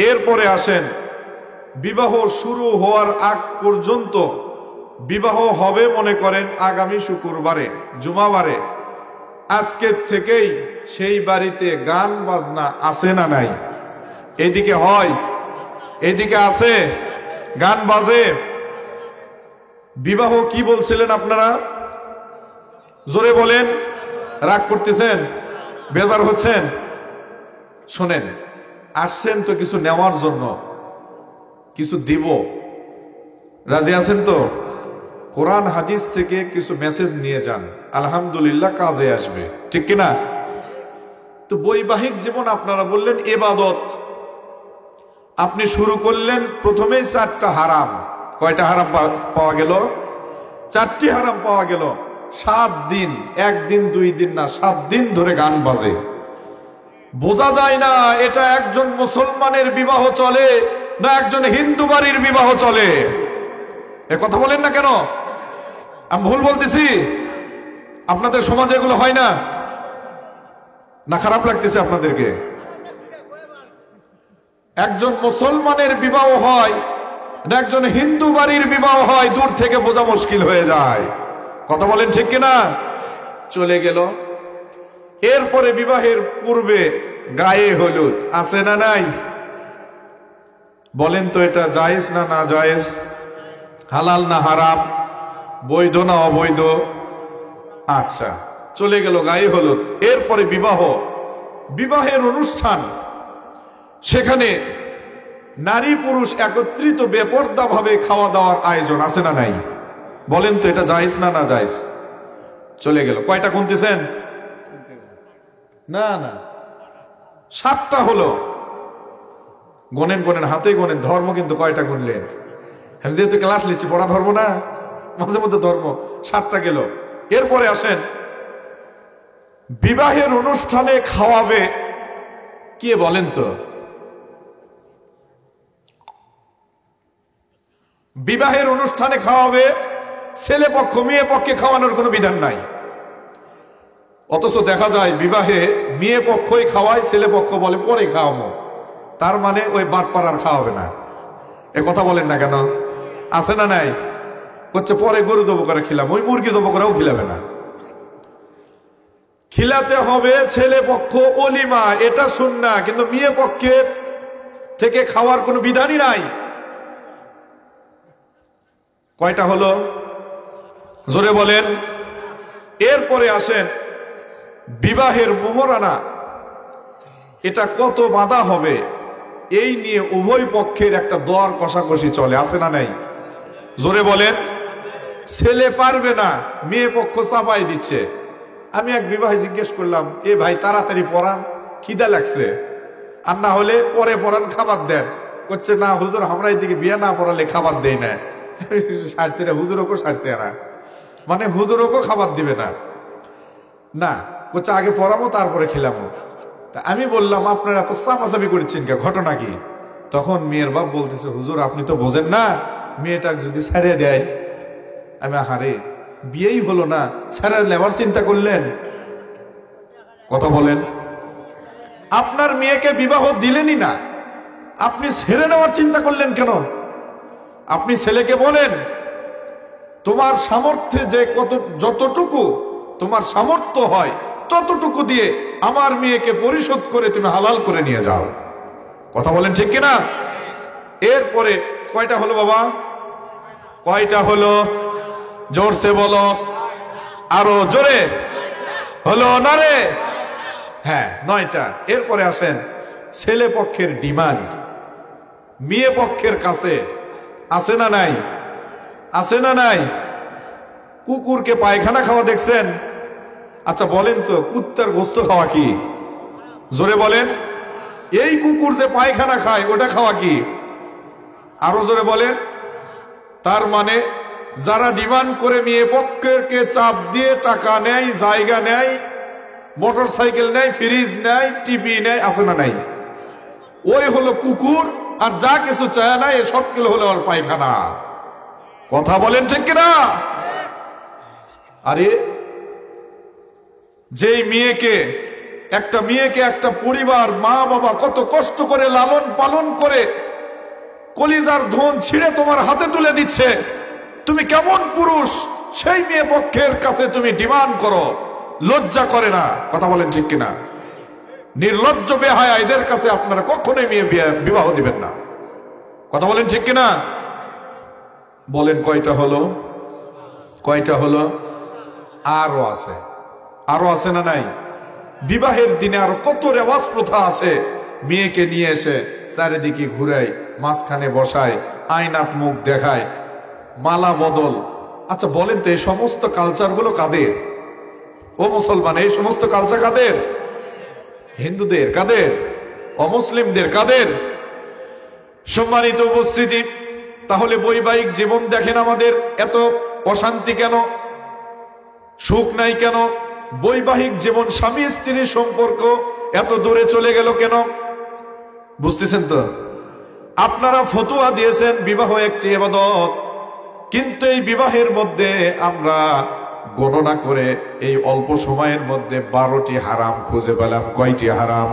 এরপরে আসেন, বিবাহ শুরু হওয়ার আগ পর্যন্ত, বিবাহ হবে মনে করেন আগামী শুক্রবারে, জুমাবারে, আজকের থেকেই সেই বাড়িতে গান বাজনা আছে না নাই? এদিকে হয়, এদিকে আছে, গান বাজে। বিবাহ কি বলছিলেন আপনারা? জোরে বলেন। রাগ করতেছেন, বেজার হচ্ছেন? শোনেন, আসছেন তো কিছু নেওয়ার জন্য, কিছু দিব, রাজি আছেন তো? কোরআন হাদিস থেকে কিছু মেসেজ নিয়ে যান, আলহামদুলিল্লাহ কাজে আসবে, ঠিক কিনা? তো বৈবাহিক জীবন আপনারা বললেন ইবাদত, আপনি শুরু করলেন প্রথমেই 4টা হারাম। কয়টা হারাম পাওয়া গেল? 4টি হারাম পাওয়া গেল। 7 দিন, 1 দিন 2 দিন না, 7 দিন ধরে গান বাজে। বোঝা যায় না এটা একজন মুসলমানের বিবাহ চলে না একজন হিন্দু বাড়ির বিবাহ চলে। এ কথা বলেন না কেন? আমি ভুল বলতেছি? আপনাদের সমাজে এগুলো হয় না? না খারাপ লাগতেছে আপনাদেরকে? একজন মুসলমানের বিবাহ হয় না একজন হিন্দু বাড়ির বিবাহ হয়, দূর থেকে বোঝা মুশকিল হয়ে যায়। কথা বলেন ঠিক কিনা? চলে গেল। এরপরে বিবাহের পূর্বে গায়ে হলুদ, আছে না নাই? বলেন তো, এটা জায়েজ না না জায়েজ? হালাল না হারাম? বৈধ না অবৈধ? আচ্ছা, চলে গেল গায়ে হলুদ। এরপরে বিবাহ, বিবাহের অনুষ্ঠান, সেখানে নারী পুরুষ একত্রিত বেপরদা ভাবে খাওয়া দাওয়ার আয়োজন, আছে না নাই? বলেন তো, এটা জায়েজ না না জায়েজ? চলে গেল। কয়টা গুনতেছেন? না না, 7টা হলো। গোনেন গোনেন, হাতে গোনেন, ধর্ম কিন্তু কয়টা গুনলেন? আমি যেহেতু ক্লাস নিচ্ছি, পড়া ধর্ম না, মাঝে মধ্যে ধর্ম 7টা গেল। এরপরে আসেন, বিবাহের অনুষ্ঠানে খাওয়াবে কে বলেন তো? বিবাহের অনুষ্ঠানে খাওয়াবে ছেলে পক্ষ, মেয়ে পক্ষে খাওয়ানোর কোনো বিধান নাই। অথচ দেখা যায় বিবাহে মেয়ে পক্ষই খাওয়ায়, ছেলে পক্ষ বলে পরে খাওয়াবো। তার মানে ওই বাটপার আর খাওয়াবে না। এ কথা বলেন না কেন? আছে না নাই? করছে পরে গরু জব করে খিলাম, ওই মুরগি জব করেও খিলাবে না। খিলাতে হবে ছেলে পক্ষ অলিমা, এটা সুন্নাহ, কিন্তু মেয়ে পক্ষের থেকে খাওয়ার কোনো বিধানই নাই। কয়টা হলো? জোরে বলেন। এরপরে আসেন, বিবাহের মোহরানা এটা কত বাঁধা হবে, এই নিয়ে উভয় পক্ষের একটা দর কষাকষি চলে, আছে না নাই? জোরে বলেন। ছেলে পারবে না, মেয়ে পক্ষ চাপাই দিচ্ছে। আমি এক বিবাহে জিজ্ঞেস করলাম, এ ভাই তাড়াতাড়ি পড়ান, খিদা লাগছে, আর না হলে পরে পড়ান, খাবার দেন। করছে না হুজুর, আমরা এদিকে বিয়ে না পড়ালে খাবার দেই না। সারছে না, হুজুরও সারছে না, মানে হুজুরও খাবার দিবে না। না, করছে আগে পড়াবো তারপরে খেলামো। তা আমি বললাম, আপনারা এত চাপাচাপি করছেন কে, ঘটনা কি? তখন মেয়ের বাপ বলতেছে, হুজুর আপনি তো বোঝেন না, মেয়েটা যদি ছেড়ে দেয়। আমি হারে, বিয়েই হলো না, ছেড়ে নেবার চিন্তা করলেন? কথা বলেন। আপনার মেয়েকে বিবাহ দিলেনই না, আপনি ছেড়ে নেওয়ার চিন্তা করলেন কেন? আপনি ছেলেকে বলেন, তোমার সামর্থ্যে যে যতটুকু তোমার সামর্থ্য হয় ততটুকু দিয়ে আমার মেয়েকে পরিশোধ করে তুমি হালাল করে নিয়ে যাও। কথা বলেন ঠিক কিনা? এরপরে কয়টা হলো বাবা? কয়টা হলো? জোরসে বলো, আরো জোরে। হলো না রে? হ্যাঁ, 9টা। এরপরে আসেন, ছেলে পক্ষের ডিমান্ড মেয়ে পক্ষের কাছে আছে না নাই? আছে না নাই? কুকুরকে পায়খানা খাওয়া দেখছেন? আচ্ছা বলেন তো, কুত্তার গোস্ত খাওয়া কি? জোরে বলেন। এই কুকুর যে পায়খানা খায়, ওটা খাওয়া কি? আরো জোরে বলেন। তার মানে যারা ডিমান্ড করে মেয়ে পক্ষকে চাপ দিয়ে টাকা নেয়, জায়গা নেয়, মোটর সাইকেল নেয়, ফ্রিজ নেয়, টিভি নেয়, আছে না নাই? ওই হলো কুকুর, আর যা কিছু চায় না এ সব কিলো হলো আর পায়খানা। কথা বলেন ঠিক কিনা? আরে যেই মেয়েকে একটা পরিবার, মা বাবা কত কষ্ট করে লালন পালন করে কলিজার ধন ছিঁড়ে তোমার হাতে তুলে দিচ্ছে, তুমি কেমন পুরুষ সেই মেয়ে পক্ষের কাছে তুমি ডিমান্ড করো? লজ্জা করে না? কথা বলেন ঠিক কিনা? নির্লজ্জ বেহায়া এদের কাছে আপনারা কখনোই মেয়ে বিবাহ দিবেন না। কথা বলেন ঠিক কিনা? বলেন কয়টা হলো? কয়টা হলো? আরো আছে, আরো আছে না নাই? বিবাহের দিনে আরো কত রেওয়াজ প্রথা আছে। মেয়েকে নিয়ে এসে চারিদিকে ঘুরাই, মাঝখানে বসায়, আয়নাত মুখ দেখায়, মালা বদল। আচ্ছা বলেন তো, এই সমস্ত কালচার গুলো কাদের? ও মুসলমান, এই সমস্ত কালচার কাদের? হিন্দুদের। কাদের? অমুসলিমদের। কাদের? সম্মানিত উপস্থিতি, তাহলে বৈবাহিক জীবন দেখেন আমাদের এত অশান্তি কেন, সুখ নাই কেন? বৈবাহিক জীবন, স্বামী স্ত্রীর সম্পর্ক এত দূরে চলে গেল কেন? বুঝতেছেন তো? আপনারা ফতোয়া দিয়েছেন বিবাহ একটি ইবাদত, কিন্তু এই বিবাহের মধ্যে আমরা গণনা করে এই অল্প সময়ের মধ্যে 12টি হারাম খুঁজে পেলাম। কয়টি হারাম?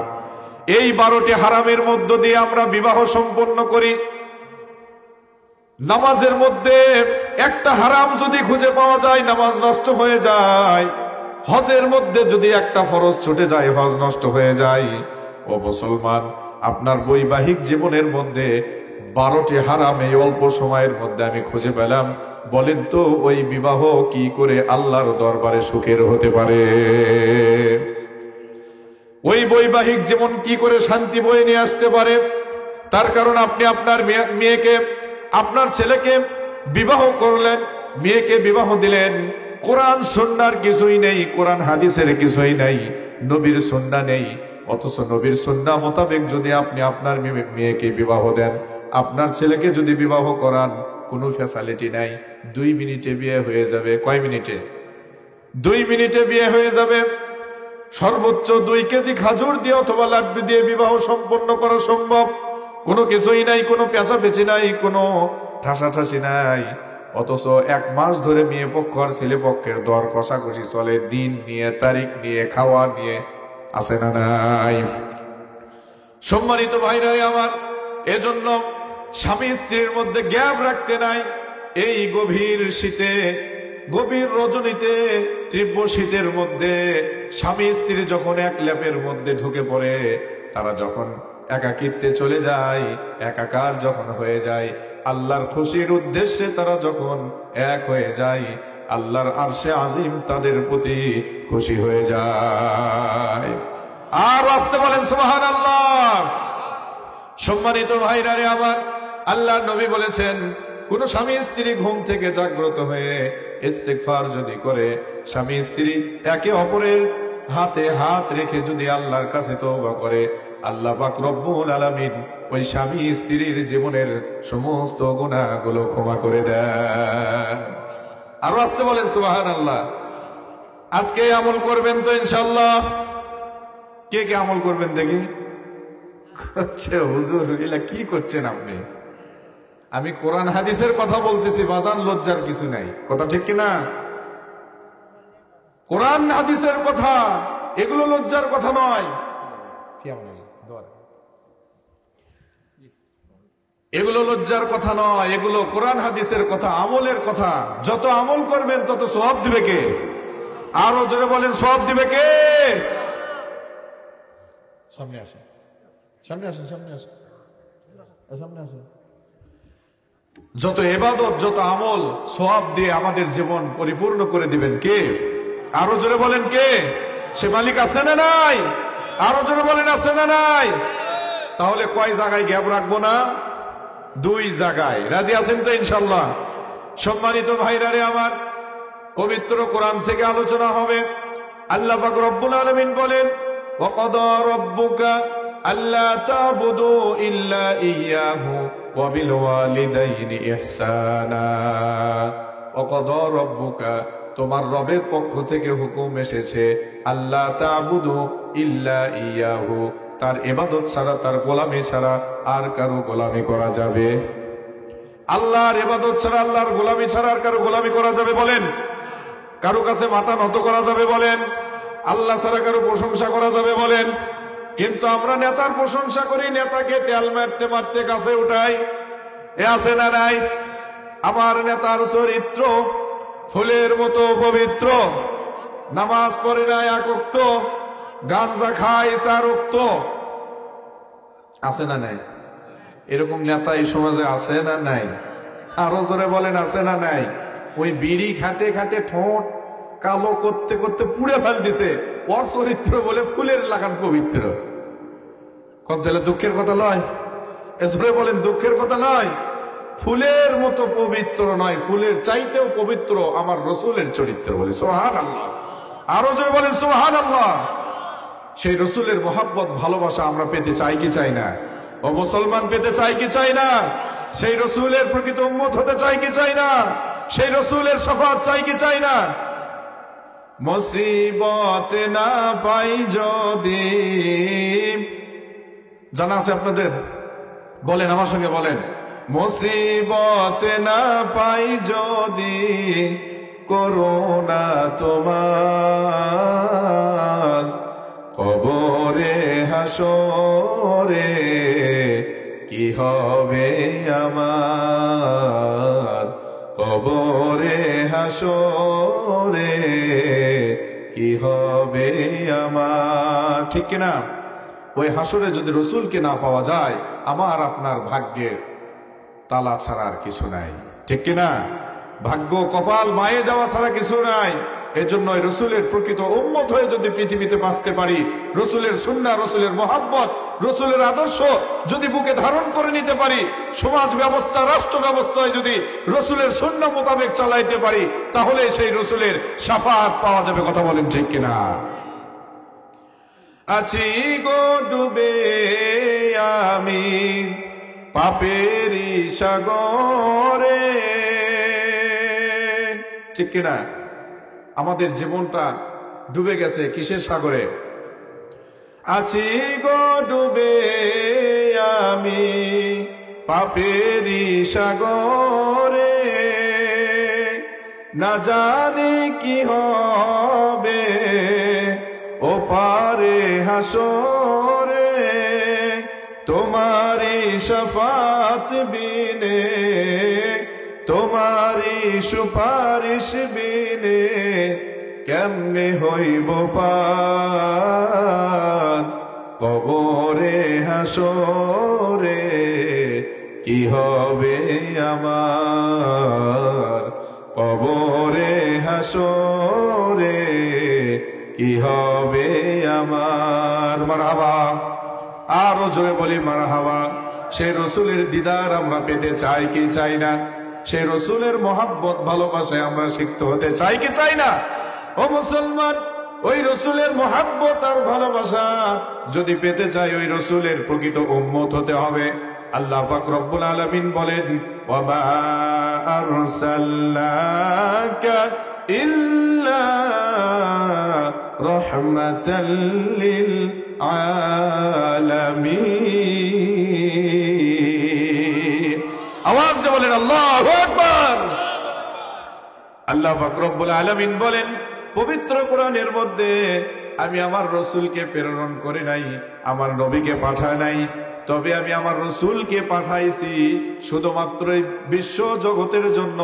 এই 12টি হারামের মধ্য দিয়ে আমরা বিবাহ সম্পন্ন করি। নামাজের মধ্যে একটা হারাম যদি খুঁজে পাওয়া যায়, নামাজ নষ্ট হয়ে যায়। হজের মধ্যে যদি একটা ফরজ ছুটে যায়, হজ নষ্ট হয়ে যায়। ও মুসলমান, আপনার বৈবাহিক জীবনের মধ্যে 12টি হারাম এই অল্প সময়ের মধ্যে আমি খুঁজে পেলাম। বলেন তো, ওই বিবাহ কি করে আল্লাহর দরবারে সুখের হতে পারে? ওই বৈবাহিক জীবন কি করে শান্তি বয়ে নিয়ে আসতে পারে? তার কারণ আপনি আপনার মেয়েকে, আপনার ছেলেকে বিবাহ করলেন, মেয়েকে বিবাহ দিলেন, কোরআন সুন্নাহর কিছুই নেই, কোরআন হাদিসের কিছুই নেই, নবীর সুন্নাহ নেই। অথচ নবীর সুন্নাহ মোতাবেক যদি আপনি আপনার মেয়েকে বিবাহ দেন, আপনার ছেলেকে যদি বিবাহ করান, কোনো ফ্যাসিলিটি নাই, 2 মিনিটে বিয়ে হয়ে যাবে। কয় মিনিটে? 2 মিনিটে বিয়ে হয়ে যাবে। সর্বোচ্চ 2 কেজি খাজুর দিয়ে অথবা লাড্ডু দিয়ে বিবাহ সম্পন্ন করা সম্ভব। কোনো কিছুই নাই, কোনো পেঁচাপেচি নাই, কোনো ঠাসাঠাসি নাই। অথচ 1 মাস ধরে মেয়ে পক্ষ আর ছেলে পক্ষের দর কষাকষি চলে, দিন নিয়ে, তারিখ নিয়ে, খাওয়া নিয়ে। আছে না নাই? সম্মানিত ভাইরা আমার, এজন্য স্বামী স্ত্রীর মধ্যে গ্যাপ রাখতে নাই। এই গভীর শীতে, গভীর রজনীতে, তীব্র শীতের মধ্যে স্বামী স্ত্রী যখন এক ল্যাপের মধ্যে ঢুকে পড়ে, তারা যখন একাকিত্বে চলে যায়, একাকার যখন হয়ে যায়, আল্লাহর খুশির উদ্দেশ্যে তারা যখন এক হয়ে যায়, আল্লাহর আরশে আজিম তাদের প্রতি খুশি হয়ে যায়। আর আসতে বলেন সুবহানাল্লাহ। সম্মানিত ভাইরা রে আমার, আল্লাহর নবী বলেছেন, কোন স্বামী স্ত্রী ঘুম থেকে জাগ্রত হয়ে ইস্তিগফার যদি করে, স্বামী স্ত্রী একে অপরের হাতে হাত রেখে যদি আল্লাহর কাছে তওবা করে, আল্লাহ পাক রব্বুল আলামিন ওই স্বামী স্ত্রীর জীবনের সমস্ত গুনাহগুলো ক্ষমা করে দেন। আর আসতে বলেন সুবহানাল্লাহ। আজকে আমল করবেন তো ইনশাআল্লাহ? কে কে আমল করবেন দেখি? হুজুর এগুলা কি করছেন আপনি? আমি কোরআন হাদিসের কথা বলতেছি বাজান, লজ্জার কিছু নাই। কথা ঠিক কিনা? কোরআন হাদিসের কথা, এগুলো লজ্জার কথা নয়। এগুলো লজ্জার কথা নয়, এগুলো কোরআন হাদিসের কথা, আমলের কথা। যত আমল করবেন তত সওয়াব দিবে কে? আরো জোরে বলেন, সওয়াব দিবে কে? সামনে আসেন, সামনে আসেন, সামনে আসেন, সামনে আসেন। যত ইবাদত, যত আমল, সওয়াব দিয়ে আমাদের জীবন পরিপূর্ণ করে দিবেন কে? আরো জোরে বলেন কে? সে মালিক আছে না নাই? আরো জোরে বলেন, আছে না নাই? তাহলে কয় জায়গায় গ্যাপ রাখবো না? 2 জায়গায়। রাজি আছেন তো ইনশাআল্লাহ? সম্মানিত ভাইরা রে আমার, পবিত্র কোরআন থেকে আলোচনা হবে। আল্লাহ পাক রব্বুল আলামিন বলেন, ওয়াকাদা রাব্বুকা আল্লা তা'বুদু ইল্লা ইয়্যাহু ওয়া বিল ওয়ালিদাইনি ইহসানা। ওয়াকাদা রাব্বুকা, তোমার রবের পক্ষ থেকে হুকুম এসেছে, আল্লা তা'বুদু ইল্লা ইয়্যাহু, তার ইবাদত ছাড়া, তার গোলামি ছাড়া আর কারো গোলামি করা যাবে? আল্লাহর ইবাদত ছাড়া, আল্লাহর গোলামি ছাড়া আর কারো গোলামি করা যাবে? বলেন। কারো কাছে মাথা নত করা যাবে? বলেন। আল্লাহ ছাড়া কারো প্রশংসা করা যাবে? বলেন। কিন্তু আমরা নেতার প্রশংসা করি, নেতাকে তেল মারতে মারতে কাছে উঠাই। এ আছে না নাই? আমার নেতার চরিত্র ফুলের মতো পবিত্র, নামাজ পড়ে না 1 ওয়াক্ত, গাঞ্জা খায় 4 ওয়াক্ত। আছে না নাই? এরকম নেতা এই সমাজে আছে না নাই? আরো জোরে বলেন, আছে না নাই? ওই বিড়ি খাতে খাতে ঠোঁট কালো করতে করতে পুড়ে ফেল দিছে, ওর চরিত্র বলে ফুলের লাগান পবিত্র। কোন তাহলে দুঃখের কথা নয়? জোরে বলেন, দুঃখের কথা নয়? ফুলের মতো পবিত্র নয়, ফুলের চাইতেও পবিত্র আমার রসুলের চরিত্র। বলে সুবহানাল্লাহ। আরো জোরে বলেন সুবহানাল্লাহ। সেই রসুলের মহব্বত, ভালোবাসা আমরা পেতে চাই কি চাই না? ও মুসলমান, পেতে চাই কি চাই না? সেই রসুলের প্রকৃত উম্মত হতে চাই কি চাই না? সেই রসুলের শাফাত চাই কি চাই না? মুসিবত না পাই যদি, জানা আছে আপনাদের? বলেন, আমার সঙ্গে বলেন। মুসিবত না পাই যদি, করোনা তোমার, কবরে হাসরে কি হবে আমার, কবরে হাসরে কি হবে আমার। ঠিক কিনা? ওই হাসরে যদি রসুলকে না পাওয়া যায়, আমার আপনার ভাগ্যের তালা ছাড়া আর কিছু নাই। ঠিক কিনা? ভাগ্য, কপাল মায়ে যাওয়া ছাড়া কিছু নাই। এজন্য রসুলের প্রকৃত উম্মত হয়ে যদি পৃথিবীতে বাঁচতে পারি, রসুলের সুন্নাহ, রসুলের মহাব্বত, রসুলের আদর্শ যদি বুকে ধারণ করে নিতে পারি, সমাজ ব্যবস্থা, রাষ্ট্র ব্যবস্থায় যদি রসুলের সুন্নাহ মোতাবেক চালাইতে পারি, তাহলে সেই রসুলের শাফাত পাওয়া যাবে। কথা বলেন ঠিক কিনা? আছি গো ডুবে আমি পাপেরই সাগরে। ঠিক কিনা? আমাদের জীবনটা ডুবে গেছে কিসের সাগরে? আছি গো ডুবে আমি পাপেরই সাগরে, না জানি কি হবে ও পারে হাসরে, তোমারি শফাত বিনে তোমারি সুপারিশ বিনে কেমনে হইব পার কবরে হাসরে, কি হবে আমার কবরে হাসরে, কি হবে আমার। মারহাবা, আরো জোরে বলি মারহাবা। সেই রসুলের দিদার আমরা পেতে চাই কি চাই না? সেই রসুলের মহাব্বত ভালোবাসায় আমরা সিক্ত হতে চাই কি চাই না? ও মুসলমান, ওই রসুলের মহাব্বত আর ভালোবাসা যদি পেতে চাই, ওই রসুলের প্রকৃত উম্মত হতে হবে। আল্লাহ পাক রব্বুল আলামিন বলেন, ওয়া মা আরসালনাকা ইল্লা রাহমাতাল লিল আলামিন। আওয়াজ দিয়ে বলেন আল্লাহু আকবার। আল্লাহ পাক রব্বুল আলামিন বলেন পবিত্র কোরআনের মধ্যে, আমি আমার রসুলকে প্রেরণ করে নাই, আমার নবীকে পাঠায় নাই, তবে আমি আমার রসুলকে পাঠাইছি শুধুমাত্র বিশ্ব জগতের জন্য,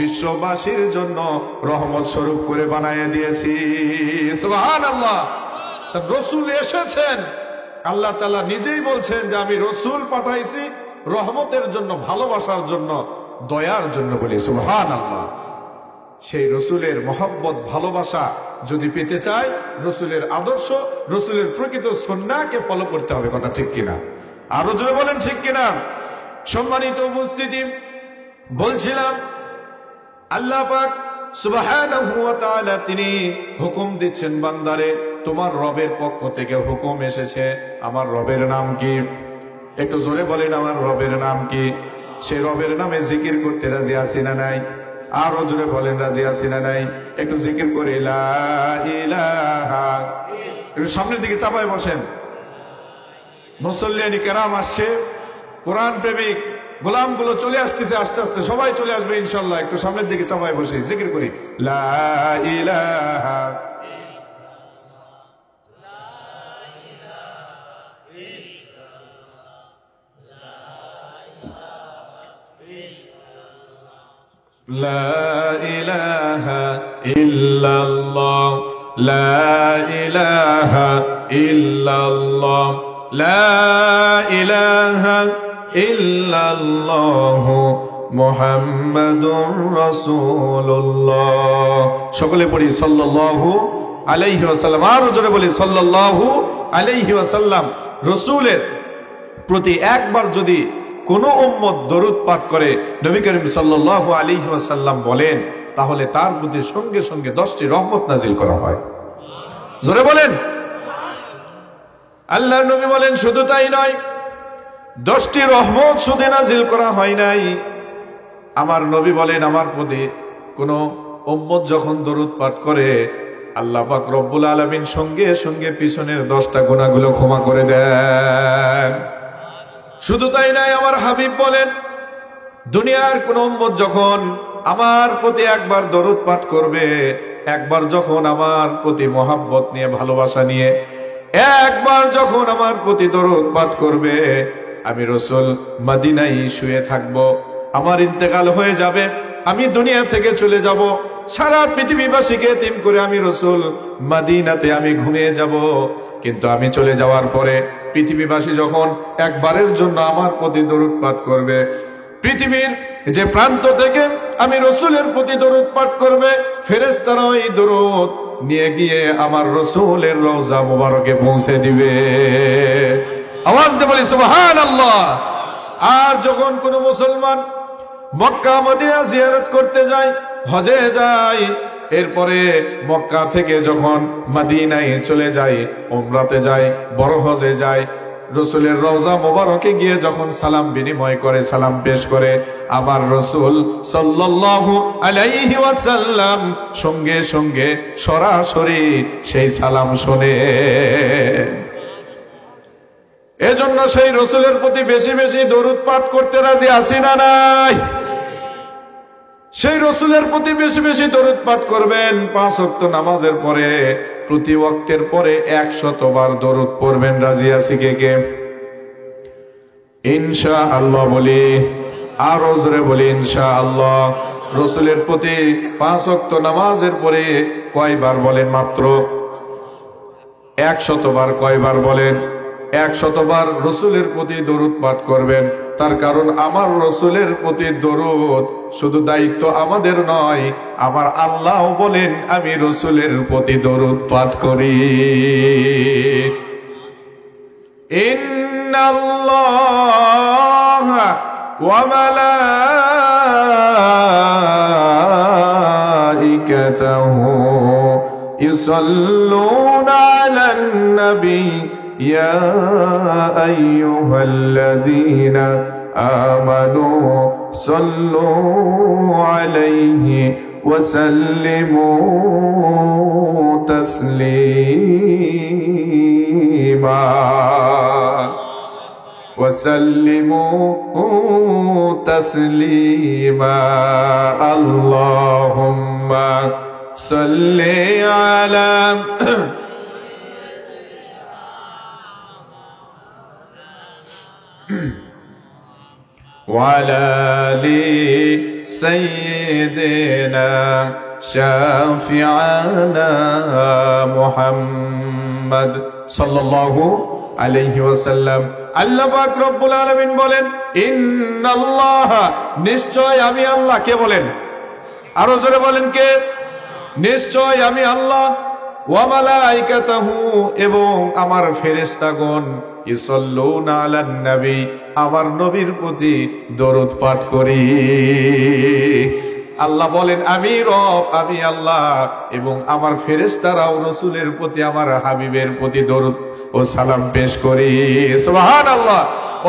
বিশ্ববাসীর জন্য রহমত স্বরূপ করে বানায় দিয়েছি। সুবহানাল্লাহ। রসুল এসেছেন, আল্লাহ তাআলা নিজেই বলছেন যে আমি রসুল পাঠাইছি রহমতের জন্য, ভালোবাসার জন্য, দয়ার জন্য। বলি সুবহানাল্লাহ। সেই রসুলের মহব্বত ভালোবাসা যদি পেতে চাই, রসুলের আদর্শ, রসুলের প্রকৃত সুন্নাহকে ফলো করতে হবে। কথা ঠিক কিনা? আরো জোরে বলেন ঠিক কিনা? সম্মানিত উপস্থিতি, বলছিলাম আল্লাহ পাক সুবহানাহু ওয়া তাআলা তিনি হুকুম দিচ্ছেন বান্দারে, তোমার রবের পক্ষ থেকে হুকুম এসেছে। আমার রবের নাম কি? একটু জোরে বলেন, আমার রবের নাম কি? সেই রবের নামে জিকির করতে রাজি আছি না নাই? আরো জোরে বলেন, রাজি আছি না নাই? একটু জিকির করে লা ইলাহা। একটু সামনের দিকে চাপায় বসেন। মুসল্লিয়ানি কেরাম আসছে, কোরআন প্রেমিক গোলামগুলো চলে আসতেছে, আস্তে আস্তে সবাই চলে আসবে ইনশাল্লাহ। একটু সামনের দিকে চাপায় বসে জিকির করি লা ইলাহা। লা ইলাহা ইল্লাল্লাহ, লা ইলাহা ইল্লাল্লাহ, লা ইলাহা ইল্লাল্লাহ মুহাম্মাদুর রাসূলুল্লাহ। সকলে পড়ি সাল্লাল্লাহু আলাইহি ওয়াসাল্লাম। আর জোরে বলি সাল্লাল্লাহু আলাইহি ওয়াসাল্লাম। রসুলের প্রতি একবার যদি কোন উম্মত দরুদ পাঠ করে, নবী করিম সাল্লাল্লাহু আলাইহি ওয়াসাল্লাম বলেন, তাহলে তার প্রতি সঙ্গে সঙ্গে 10টি রহমত নাজিল করা হয়। জোরে বলেন। আল্লাহর নবী বলেন শুধু তাই নয়, 10টি রহমত শুধু নাজিল করা হয় নাই। আমার নবী বলেন, আমার প্রতি কোন উম্মত যখন দরুদ পাঠ করে, আল্লাহ পাক রব্বুল আলামিন সঙ্গে সঙ্গে পিছনের 10টা গুনাহগুলো ক্ষমা করে দেন। শুধু তাই নয়, আমার হাবিব বলেন, দুনিয়ার কোন উম্মত যখন আমার প্রতি একবার দরুদ পাঠ করবে, একবার যখন আমার প্রতি মহাব্বত নিয়ে, ভালোবাসা নিয়ে একবার যখন আমার প্রতি দরুদ পাঠ করবে, আমি রসুল মদিনায় শুয়ে থাকব। আমার ইন্তেকাল হয়ে যাবে, আমি দুনিয়া থেকে চলে যাব, সারা পৃথিবীবাসীকে এতিম করে আমি রসুল মদিনাতে আমি ঘুমিয়ে যাব। কিন্তু আমি চলে যাওয়ার পরে পৃথিবীবাসী যখন একবারের জন্য আমার প্রতি দরুদ পাঠ করবে, পৃথিবীর যে প্রান্ত থেকে আমি রসুলের প্রতি দরুদ পাঠ করবে, ফেরেশতারা এই দরুদ নিয়ে গিয়ে আমার রসুলের রওজা মুবারকে পৌঁছে দিবে। আওয়াজ দিয়ে বলি সুবহানাল্লাহ। আর যখন কোন মুসলমান মক্কা মদিনা জিয়ারত করতে যায়, হজে যায়, এরপরে মক্কা থেকে যখন মদিনায় চলে যায়, উমরাতে যায়, বড় হজে যায়, রসুলের রওজা মোবারকে গিয়ে যখন সালাম বিনিময় করে, সালাম পেশ করে, আমার রসুল সাল্লাল্লাহু আলাইহি ওয়াসাল্লাম সঙ্গে সঙ্গে সরাসরি সেই সালাম শোনে। এজন্য সেই রসুলের প্রতি বেশি বেশি দরুদ পাঠ করতে রাজি আছি না নাই? সেই রসুলের প্রতি বেশি বেশি দরুদ পাঠ করবেন। 5 ওয়াক্ত নামাজের পরে প্রতি ওয়াক্তের পরে 100 বার দরুদ পড়বেন। রাজি আছি কে কে? ইনশাআল্লাহ বলি, আরো জোরে বলি ইনশাআল্লাহ। রসুলের প্রতি 5 ওয়াক্ত নামাজের পরে কয়বার বলেন? মাত্র 100 বার। কয়বার বলেন? 100 বার রসুলের প্রতি দরুদ পাঠ করবেন। তার কারণ আমার রসুলের প্রতি দরুদ শুধু দায়িত্ব আমাদের নয়, আমার আল্লাহ বলেন আমি রসুলের প্রতি দরুদ পাঠ করি। ইন্নাল্লাহা ওয়া মালাইকাতাহু ইউসাল্লুনা আলান নবী ইয়া আইয়ুহাল্লাযীনা আমানু সাল্লু আলাইহি ওয়া সাল্লিমু তাসলিমা ওয়া সাল্লিমু তাসলিমা। আল্লাহুম্মা সাল্লি আলা وعلى آل سيدنا شافعنا محمد সাল্লাল্লাহু আলাইহি ওয়াসাল্লাম। আল্লাহ পাক রব্বুল আলামিন বলেন ইন্নাল্লাহ, নিশ্চয় আমি আল্লাহ। কে বলেন? আরো জোরে বলেন কে? নিশ্চয় আমি আল্লাহ। ওয়া মালাইকাতাহু, এবং আমার ফেরেশতাগণ, ইউসাল্লুনা আলান নবী, আমার নবীর প্রতি দরুদ পাঠ করি। আল্লাহ বলেন আমি রব, আমি আল্লাহ, এবং আমার ফেরেশতারাও রাসূলের প্রতি, আমার হাবিবের প্রতি দরুদ ও সালাম পেশ করি। সুবহানাল্লাহ।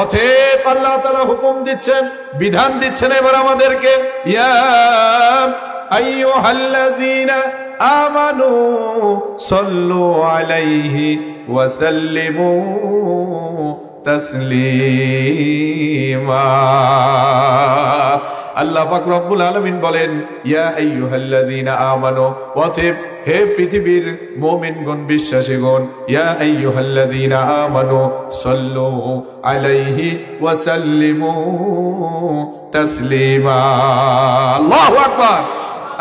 অতএব আল্লাহ তাআলা হুকুম দিচ্ছেন, বিধান দিচ্ছেন এবার আমাদেরকে, ইয়া আইয়ুহাল্লাযীনা আমানু সাল্লু আলাইহি ওয়া সাল্লিমু তাসলিমা। আল্লাহ পাক রব্বুল আলামিন বলেন ইয়া আইয়ুহাল্লাযীনা আমানু, অতএব হে পৃথিবীর মুমিনগণ, বিশ্বাসীগণ, ইয়া আইয়ুহাল্লাযীনা আমানু সাল্লু আলাইহি ওয়া সাল্লিমু তাসলিমা। আল্লাহু আকবার।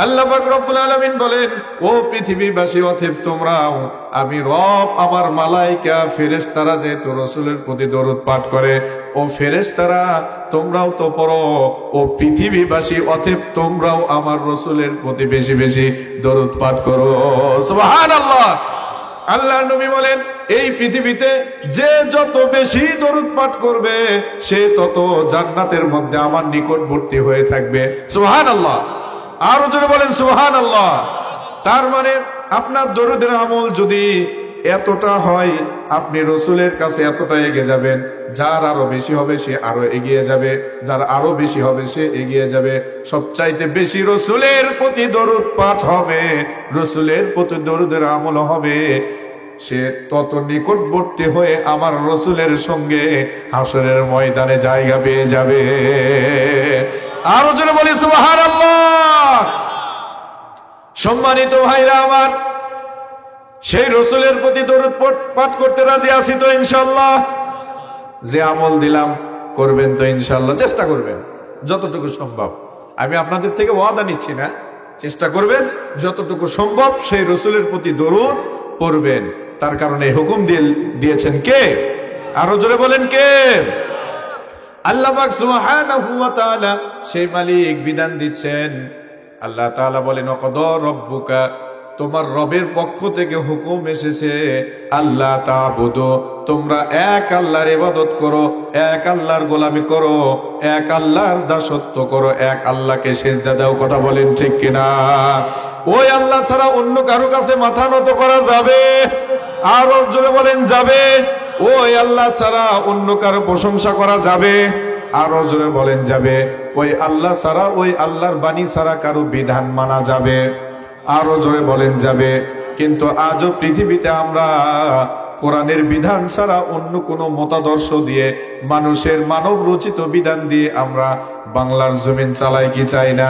আল্লাহ পাক রব্বুল আলামিন বলেন ও পৃথিবীবাসী, অতএব তোমরাও, আমি রব, আমার মালাইকা ফেরেশতারা যেহেতু রাসূলের প্রতি দরুদ পাঠ করে, ও ফেরেশতারা তোমরাও তো পড়ো, ও পৃথিবীবাসী, অতএব তোমরাও আমার রাসূলের প্রতি বেশি বেশি দরুদ পাঠ করো। সুবহানাল্লাহ। আল্লাহর নবী বলেন এই পৃথিবীতে যে যত বেশি দরুদ পাঠ করবে সে তত জান্নাতের মধ্যে আমার নিকটবর্তী হয়ে থাকবে। সুবহানাল্লাহ। আরো জোরে বলেন সুবহানাল্লাহ। তার মানে আপনার দরুদের আমল যদি এতটা হয়, আপনি রসুলের কাছে এতটা এগিয়ে যাবেন। যার আরো বেশি হবে সে আরো এগিয়ে যাবে, যার আরো বেশি হবে সে এগিয়ে যাবে। সবচাইতে বেশি রসুলের প্রতি দরুদ পাঠ হবে, রসুলের প্রতি দরুদের আমল হবে, সে তত নিকটবর্তী হয়ে আমার রসুলের সঙ্গে হাসরের ময়দানে জায়গা পেয়ে যাবে। আরো জোরে বলি সুবহানাল্লাহ। সম্মানিত ভাইরা আমার, সেই রসুলের প্রতি দরুদ পাঠ করতে রাজি আছি তো ইনশাআল্লাহ? যে আমল দিলাম করবেন তো ইনশাআল্লাহ? চেষ্টা করবেন যতটুকু সম্ভব। আমি আপনাদের থেকে ওয়াদা নিচ্ছি না, চেষ্টা করবেন যতটুকু সম্ভব সেই রসুলের প্রতি দরুদ পড়বেন। তার কারণে হুকুম দিয়েছেন কে? আরো জোরে বলেন কে? আল্লাহ পাক সুবহানাহু ওয়া তাআলা, সেই মালিক বিধান দিচ্ছেন। আল্লাহ তাআলা বলেন ওয়াকাদা রাব্বুকা, তোমার রবের পক্ষ থেকে হুকুম এসেছে আল্লাহ তা'বুদু, তোমরা এক আল্লাহর ইবাদত করো, এক আল্লাহর গোলামি করো, এক আল্লাহর দাসত্ব করো, এক আল্লাহকে সিজদা দাও। কথা বলেন ঠিক কিনা? ওই আল্লাহ ছাড়া অন্য কারো কাছে মাথা নত করা যাবে? আরো জোরে বলেন যাবে? ওই আল্লাহ ছাড়া অন্য কারো প্রশংসা করা যাবে? আরো জোরে বলেন যাবে? ওই আল্লাহ ছাড়া, ওই আল্লাহর বাণী ছাড়া কারো বিধান মানা যাবে? আরো জোরে বলেন যাবে? কিন্তু আজও পৃথিবীতে আমরা কোরআনের বিধান ছাড়া অন্য কোনো মতাদর্শ দিয়ে, মানুষের মানব রচিত বিধান দিয়ে আমরা বাংলার জমিন চালাই কি চাই না?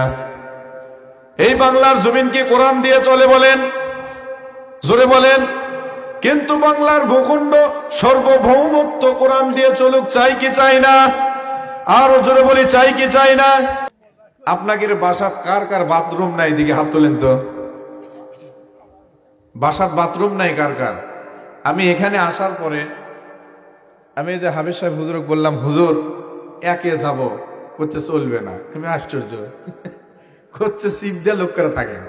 এই বাংলার জমিন কি কোরআন দিয়ে চলে বলেন? জোরে বলেন। কিন্তু বাংলার ভূখণ্ড সার্বভৌমত্ব কোরআন দিয়ে চলুক, চাই কি চাই না? আরো জোরে বলি, চাই কি চাই না? আপনাদের বাসাত কার কার বাথরুম নাই? দিকে হাত তোলেন তো। বাসাত বাথরুম নাই কার কার? আমি এখানে আসার পরে আমি এই যে হাবিব সাহেব হুজুরকে বললাম, হুজুর একে যাব, করছে চলবে না। আমি আশ্চর্য, করছে সিপ দিয়ে লোক করে থাকেন।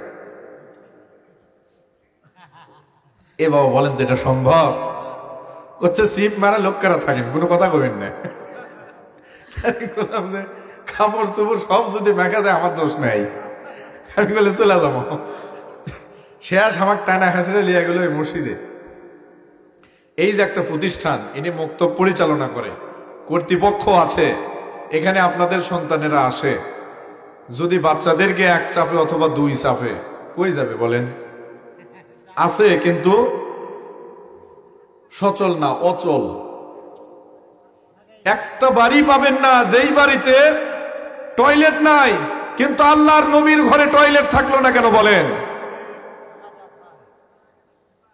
এ বাবা বলেন তো এটা সম্ভব? করছে সিপ মারা লোক করে থাকেন, কোনো কথা কবেন না। বললাম যে কাপড় চোপড় সব যদি মেখা যায় আমার দোষ নাই। আমি বলে চলে যাবো। শেষ আমার টানা হাসিরা লিয়ে গেল এই মসজিদে। এই যে একটা প্রতিষ্ঠান, ইনি মক্তব পরিচালনা করে, কর্তৃপক্ষ আছে, এখানে আপনাদের সন্তানেরা আসে। যদি বাচ্চাদেরকে এক চাপে অথবা দুই চাপে কই যাবে বলেন? আছে কিন্তু সচল না, অচল। একটা বাড়ি পাবেন না যেই বাড়িতে টয়লেট নাই, কিন্তু আল্লাহর নবীর ঘরে টয়লেট থাকলো না কেন বলেন?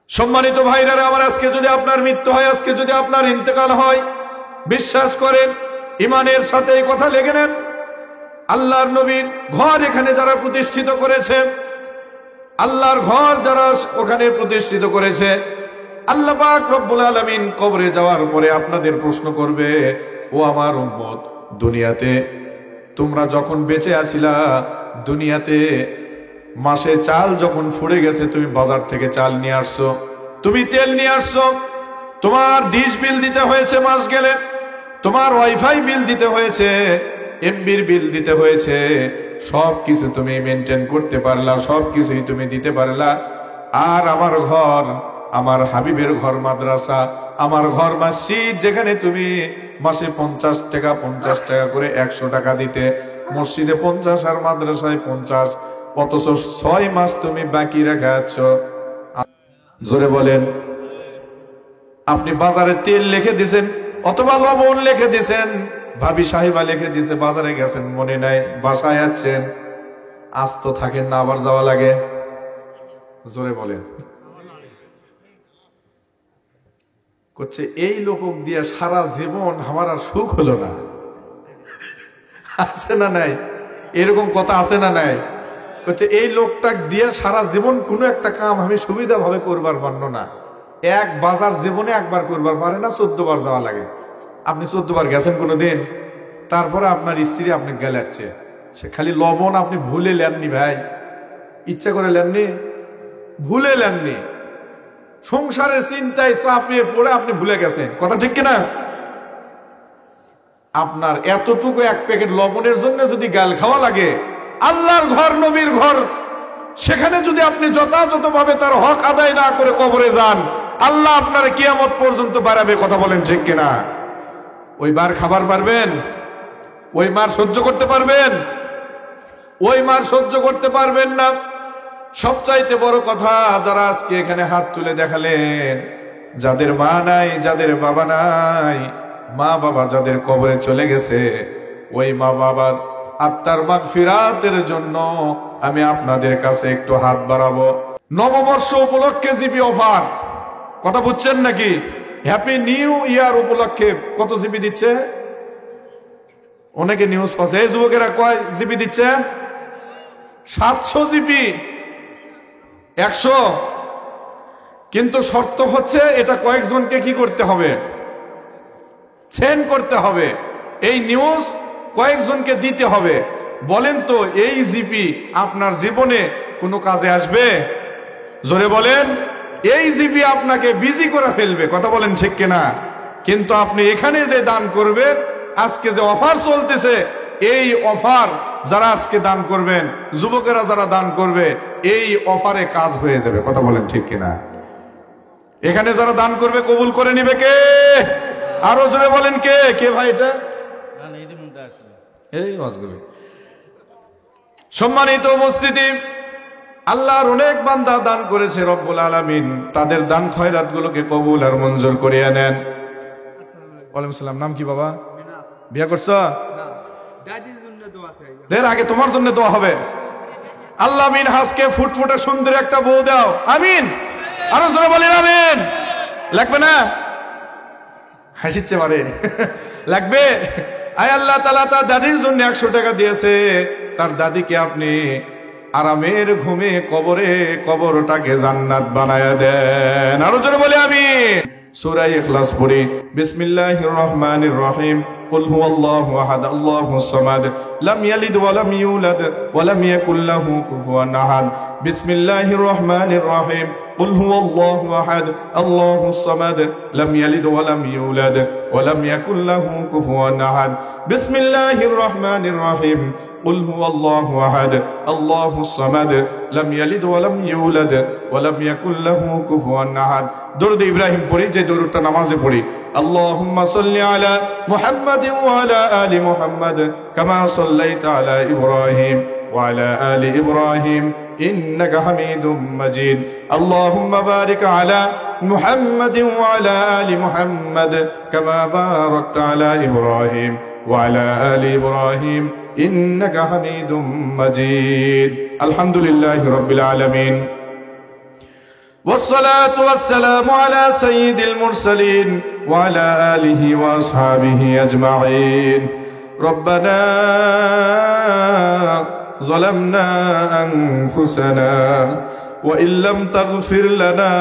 সম্মানিত ভাইরা আমার, আজকে যদি আপনার মৃত্যু হয়, আজকে যদি আপনার ইন্তেকাল হয়, বিশ্বাস করেন ইমানের সাথে এই কথা লেগে নেন। আল্লাহর নবীর ঘর এখানে যারা প্রতিষ্ঠিত করেছে, আল্লাহর ঘর যারা ওখানে প্রতিষ্ঠিত করেছে, আল্লাহ পাক রব্বুল আলামিন কবরে যাওয়ার পরে আপনাদের প্রশ্ন করবে, ও আমার উম্মত, দুনিয়াতে তোমরা যখন বেঁচে আছিলা, দুনিয়াতে মাসে চাল যখন ফুড়ে গেছে, তুমি বাজার থেকে চাল নিয়ে আসছো, তুমি তেল নিয়ে আসছো, তোমার ডিশ বিল দিতে হয়েছে মাস গেলে, তোমার ওয়াইফাই বিল দিতে হয়েছে, এমবির বিল দিতে হয়েছে, সব কিছু তুমি মেনটেন করতে পারলা, সব কিছুই তুমি দিতে পারলা। আর আমার ঘর, আমার হাবিবের ঘর মাদ্রাসা, আমার ঘর মসজিদ, যেখানে তুমি মাসে 50 টাকা করে 100 টাকা দিতে, মসজিদে 50 আর মাদ্রাসায় 50, অথচ 6 মাস তুমি বাকি রেখে আছো। জোরে বলেন। আপনি বাজারে তেল লিখে দিছেন অথবা লবণ লিখে দিছেন, ভাবি সাহেবা লিখে দিছে, বাজারে গেছেন মনে নাই, বাসায় আছেন, আজ তো থাকেন না, আবার যাওয়া লাগে। জোরে বলেন। করছে এই লোক দিয়ে সারা জীবন আমার আর সুখ হলো না। আছে না নাই? এরকম কথা আছে না নাই? করছে এই লোকটা দিয়ে সারা জীবন কোনো একটা কাম আমি সুবিধা ভাবে করবার পারল না। এক বাজার জীবনে একবার করবার পারে না, 14 বার যাওয়া লাগে। আপনি 14 বার গেছেন কোনোদিন? তারপরে আপনার স্ত্রী আপনি গেলাচ্ছে, সে খালি লবণ আপনি ভুলে লেননি ভাই, ইচ্ছা করে লেননি, ভুলে লেননি, সংসারের চিন্তায় চাপিয়ে পড়ে আপনি ভুলে গেছেন। কথা ঠিক কিনা? আপনার এতটুকু এক প্যাকেট লবণের জন্য যদি গাল খাওয়া লাগে, আল্লাহর ঘর, নবীর ঘর, সেখানে যদি আপনি যথাযথভাবে তার হক আদায় না করে কবরে যান, আল্লাহ আপনার কিয়ামত পর্যন্ত বাড়াবে। কথা বলেন ঠিক কিনা? ওই বার খাবার পারবেন? ওই মার সহ্য করতে পারবেন? ওই মার সহ্য করতে পারবেন না। সবচাইতে বড় কথা, যারা আজকে এখানে হাত তুলে দেখালেন, যাদের মা নাই, যাদের বাবা নাই, মা বাবা যাদের কবরে চলে গেছে, ওই মা বাবার আত্মার মাগফিরাতের জন্য আমি আপনাদের কাছে একটু হাত বাড়াবো। নববর্ষ উপলক্ষে জিবি অফার, কথা বুঝছেন নাকি? হ্যাপি নিউ ইয়ার উপলক্ষে কত জিবি দিচ্ছে? অনেকে নিউজ পাচ্ছে। এই যুবকেরা কয় জিবি দিচ্ছে? 700 জিবি, 100। কিন্তু শর্ত হচ্ছে এটা কয়েকজনকে কি করতে হবে? সেন্ড করতে হবে। এই নিউজ কয়েকজনকে দিতে হবে। বলেন তো এই জিপি আপনার জীবনে কোনো কাজে আসবে? জোরে বলেন। এই জিবি আপনাকে বিজি করে ফেলবে, কথা বলেন ঠিক কিনা? কিন্তু আপনি এখানে যে দান করবেন, আজকে যে অফার চলতেছে, এই অফার যারা আজকে দান করবেন, যুবকেরা যারা দান করবে, এই অফারে কাজ হয়ে যাবে, কথা বলেন ঠিক কিনা? এখানে যারা দান করবে কবুল করে নিবে কে? আরো জোরে বলেন কে? কে ভাই এটা? এই ওয়াজগুলো। সম্মানিত উপস্থিতি, আল্লাহর অনেক বান্দা দান করেছে, রব্বুল আলামিন তাদের দান খয়রাত গুলোকে কবুল আর মঞ্জুর করিয়ে নেন। ওয়ালাইকুম সালাম। নাম কি বাবা? বিয়া করছ? দের আগে তোমার জন্য দোয়া হবে। আল্লাহ মিনহাজকে ফুটফুটে সুন্দর একটা বউ দাও, আমিন। আরো জোরে বলেন আমিন। লাগবে না? হাসিচ্ছে মারে লাগবে। আয় আল্লাহ তাআলা তার দাদির জন্য 100 টাকা দিয়েছে, তার দাদিকে আপনি আরামের ঘুমে কবরে কবরটাকে জান্নাত বানায়া দেন। আরো জোরে বলে আমিন। সূরা ইখলাস পড়ি। বিসমিল্লাহির রহমানির রহিম। কুল হুয়াল্লাহু আহাদ আল্লাহুস সামাদ লাম ইয়ালিদ ওয়া লাম ইউলাদ ওয়া লাম ইয়াকুল লাহু কুফুয়ান আহাদ। বিসমিল্লাহির রহমানির রহিম। قل هو الله أحد الله الصمد لم يلد ولم يولد ولم يكن له كفوا أحد. بسم الله الرحمن الرحيم. قل هو الله أحد الله الصمد لم يلد ولم يولد ولم يكن له كفوا أحد. درود إبراهيم পড়ি, যে দরুদটা নামাজে পড়ি। اللهم صل على محمد وعلى آل محمد كما صليت على إبراهيم وعلى آل إبراهيم إنك حميد مجيد. اللهم بارك على محمد وعلى آل محمد كما باركت على إبراهيم وعلى آل إبراهيم إنك حميد مجيد. الحمد لله رب العالمين والصلاة والسلام على سيد المرسلين وعلى آله وأصحابه أجمعين. ربنا ظلمنا أنفسنا وإن لم تغفر لنا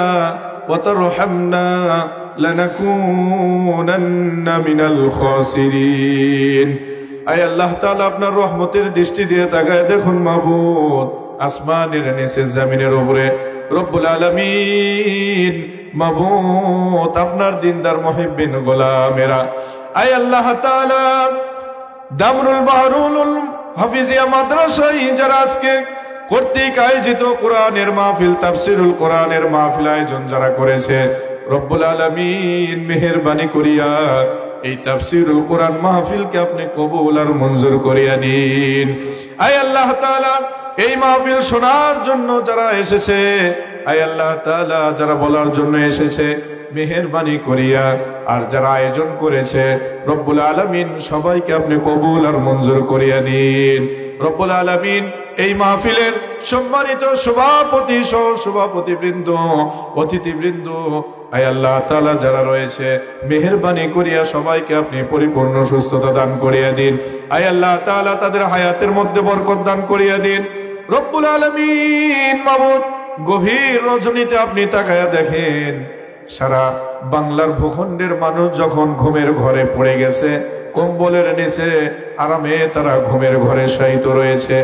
وترحمنا لنكونن من الخاسرين. আয় আল্লাহ তাআলা আপনার রহমতের দৃষ্টি দিয়ে তাকায় দেখুন মাবুদ, আসমানের নিচে জমিনের উপরে রব্বুল আলামিন মাবুদ আপনার দিনদার মুহিব্বিন গোলামেরা, আয় আল্লাহ তাআলা দামরুল বাহরুল হাফিজিয়া মাদ্রাসায় যারা আজকে কর্তৃক আয়োজিত কোরআনের মাহফিল, তাফসিরুল কোরআনের মাহফিল আয়োজন যারা করেছে, রব্বুল আলামিন মেহেরবানি করিয়া এই তাফসিরুল কোরআন মাহফিলকে আপনি কবুল আর মঞ্জুর করিয়া নিন। আয় আল্লাহ তাআলা এই মাহফিল শোনার জন্য যারা এসেছে, আয় আল্লাহ তাআলা যারা বলার জন্য এসেছে, মেহেরবানি করিয়া আর যারা আয়োজন করেছে, রব্বুল আলামিন সবাইকে আপনি কবুল আর মঞ্জুর করিয়া নিন। রব্বুল আলামিন এই মাহফিলের সম্মানিত সভাপতি সহ সভাপতিবৃন্দ, অতিথিবৃন্দ, আয় আল্লাহ তাআলা যারা রয়েছে, মেহেরবানি করিয়া সবাইকে আপনি পরিপূর্ণ সুস্থতা দান করিয়া দিন। আয় আল্লাহ তাআলা তাদের হায়াতের মধ্যে বরকত দান করিয়া দিন। রব্বুল আলামিন মাবুদ, গভীর রজনীতে আপনি তাকায়া দেখেন, সারা বাংলার ভূখণ্ডের মানুষ যখন ঘুমের ঘরে পড়ে গেছে, কম্বলের নিচে আরামে তারা ঘুমের ঘরে শায়িত রয়েছে।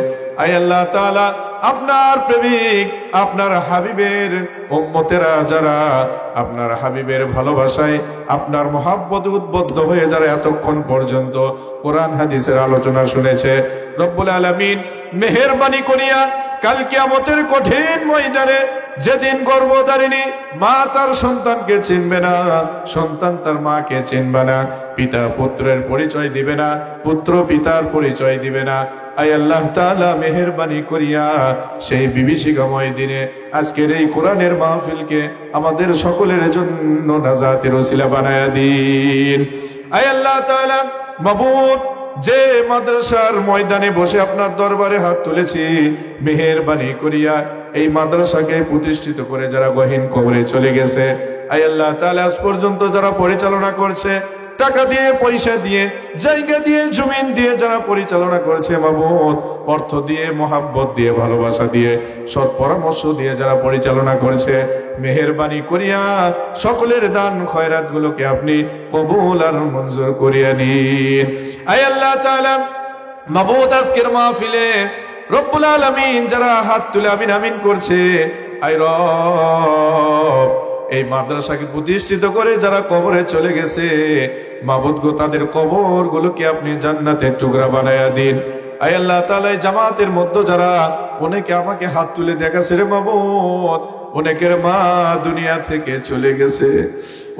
আয় আল্লাহ তাআলা আপনার প্রেমিক, আপনার হাবিবের উম্মতেরা যারা আপনার হাবিবের ভালোবাসায়, আপনার মহাব্বতে উদ্বুদ্ধ হয়ে যারা এতক্ষণ পর্যন্ত কোরআন হাদিসের আলোচনা শুনেছে, রব্বুল আলামিন মেহেরবানি করিয়া কাল কিয়ামতের কঠিন ময়দানে, যেদিন গর্ভধারিণী মা তার সন্তানকে চিনবে না, সন্তান তার মাকে চিনবে না, পিতা পুত্রের পরিচয় দিবে না, পুত্র পিতার পরিচয় দিবে না, আয় আল্লাহ তাআলা মেহেরবানি করিয়া সেই বিভীষিকাময় দিনে আজকের এই কোরআনের মাহফিলকে আমাদের সকলের জন্য নাজাতের ওসিলা বানায়া দিন। আয় আল্লাহ তাআলা মাবুদ, যে মাদ্রাসার ময়দানে বসে আপনার দরবারে হাত তুলেছি, মেহেরবানি করিয়া এই মাদ্রাসাকে প্রতিষ্ঠিত করে যারা গহীন কবরে চলে গেছে, আয় আল্লাহ তাআলা আজ পর্যন্ত যারা পরিচালনা করছে, টাকা দিয়ে, পয়সা দিয়ে, জায়গা দিয়ে, জমিন দিয়ে যারা পরিচালনা করেছে মাবুদ, অর্থ দিয়ে, মহাব্বত দিয়ে, ভালোবাসা দিয়ে, সৎ পরামর্শ দিয়ে যারা পরিচালনা করেছে, মেহেরবানি করিয়া সকলের দান খয়রাত গুলোকে আপনি কবুল আর মঞ্জুর করিয়া নিন। আয় আল্লাহ তাআলা মাবুদ, আজকের মাহফিলে রব্বুল আলামিন যারা হাত তুলে আমিন আমিন করছে, আয় রব, এই মাদ্রাসাকে প্রতিষ্ঠিত করে যারা কবরে চলে গেছে মাবুদ গো, তাদের কবর গুলোকে আপনি জান্নাতের টুকরা বানায়া দিন। আয় আল্লাহ তাআলা, জামাতের মধ্যে যারা অনেকে আমাকে হাত তুলে দেখাছে রে মাবুদ, অনেকের মা দুনিয়া থেকে চলে গেছে,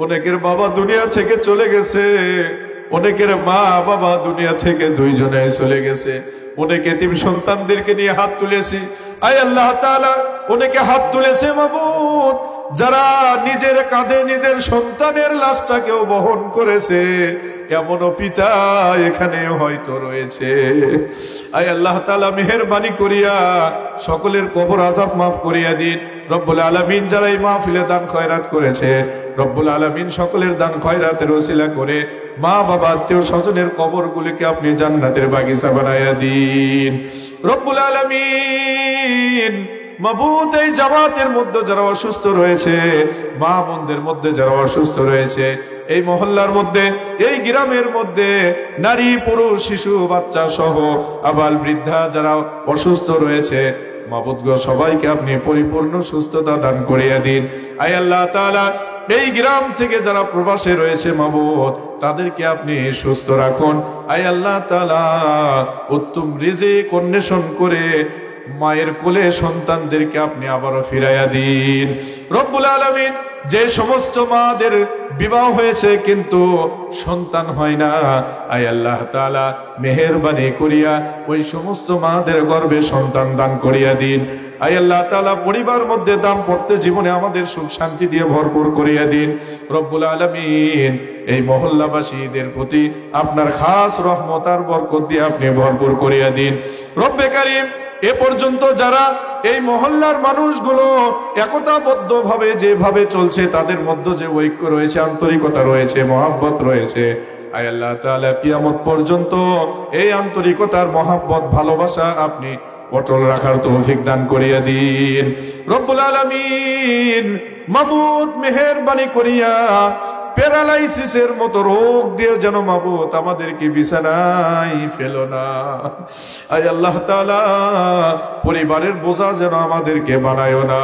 অনেকের বাবা দুনিয়া থেকে চলে গেছে, অনেকের মা বাবা দুনিয়া থেকে দুইজনে চলে গেছে, অনেকে এতিম সন্তানদেরকে নিয়ে হাত তুলেছি। আয় আল্লাহ তাআলা, অনেকে হাত তুলেছে মাবুদ যারা নিজের কাঁধে নিজের সন্তানের লাশটাকেও বহন করেছে, এমনও পিতা এখানে হয়তো রয়েছে। আয় আল্লাহ তাআলা, মেহেরবানি করিয়া সকলের কবর আযাব মাফ করিয়া দিন। রব্বুল আলামিন, যারা এই মাহফিলে দান খয়রাত করেছে, রব্বুল আলামিন সকলের দান খয়রাতের ওসিলা করে মা বাবা আত্মীয় স্বজনের কবরগুলিকে আপনি জান্নাতের বাগিচা বানাইয়া দিন। রব্বুল আলামিন, মাবুদ এই জামাতের মধ্যে যারা অসুস্থ রয়েছে, মা বোনদের মধ্যে যারা অসুস্থ রয়েছে, এই মহল্লার মধ্যে, এই গ্রামের মধ্যে নারী পুরুষ শিশু বাচ্চা সহ আবাল বৃদ্ধা যারা অসুস্থ রয়েছে, মাবুদ গো, সবাইকে আপনি পরিপূর্ণ সুস্থতা দান করিয়া দিন। আয় আল্লাহ তাআলা, এই গ্রাম থেকে যারা প্রবাসে রয়েছে মাবুদ, তাদেরকে আপনি সুস্থ রাখুন। আয় আল্লাহ তাআলা, উত্তম রিজিক অন্বেষণ করে মায়ের কোলে সন্তানদেরকে আপনি আবারও ফিরাইয়া দিন। রব্বুল আলামিন, যে সমস্ত মাদের বিবাহ হয়েছে কিন্তু সন্তান হয় না, আয় আল্লাহ তাআলা মেহেরবানি করিয়া ওই সমস্ত মাদের গর্ভে সন্তান দান করিয়া দিন। আয় আল্লাহ তাআলা, পরিবার মধ্যে দাম্পত্য জীবনে আমাদের সুখ শান্তি দিয়ে ভরপুর করিয়া দিন। রব্বুল আলামিন, এই মহল্লাবাসীদের প্রতি আপনার খাস রহমত আর বরকত দিয়ে আপনি ভরপুর করিয়া দিন। রব্বে কারীম, এ পর্যন্ত যারা এই মহল্লার মানুষগুলো একতাবদ্ধ ভাবে যেভাবে চলছে, তাদের মধ্যে যে ঐক্য রয়েছে, আন্তরিকতা রয়েছে, মহাব্বত রয়েছে, আয় আল্লাহ তাআলা, কিয়ামত পর্যন্ত এই আন্তরিকতার মহাব্বত ভালোবাসা আপনি অটল রাখার তৌফিক দান করিয়া দিন। রব্বুল আলামিন, মাবুদ মেহেরবানি করিয়া প্যারালাইসিসের মতো রোগ দিয়ে যেন মাবুদ আমাদেরকে বিছানায় ফেলো না। আয় আল্লাহ তাআলা, পরিবারের বোঝা যেন আমাদেরকে বানায়ো না,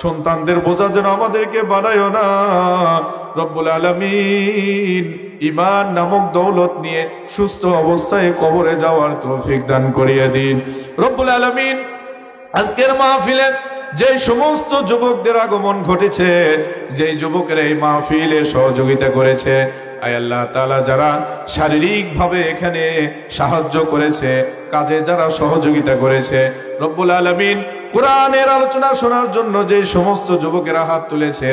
সন্তানদের বোঝা যেন আমাদেরকে বানায়ো না। রব্বুল আলামিন, ঈমান নামক দৌলত নিয়ে সুস্থ অবস্থায় কবরে যাওয়ার তৌফিক দান করিয়ে দিন। রব্বুল আলামিন, আজকের মাহফিলে যে সমস্ত যুবকদের আগমন ঘটেছে, যেই যুবকেরা এই মাহফিলে সহযোগিতা করেছে, আয় আল্লাহ তাআলা, যারা শারীরিক ভাবে এখানে সাহায্য করেছে, কাজে যারা সহযোগিতা করেছে, রব্বুল আলামিন, কোরআনের আলোচনা শোনার জন্য যে সমস্ত যুবকেরা হাত তুলেছে,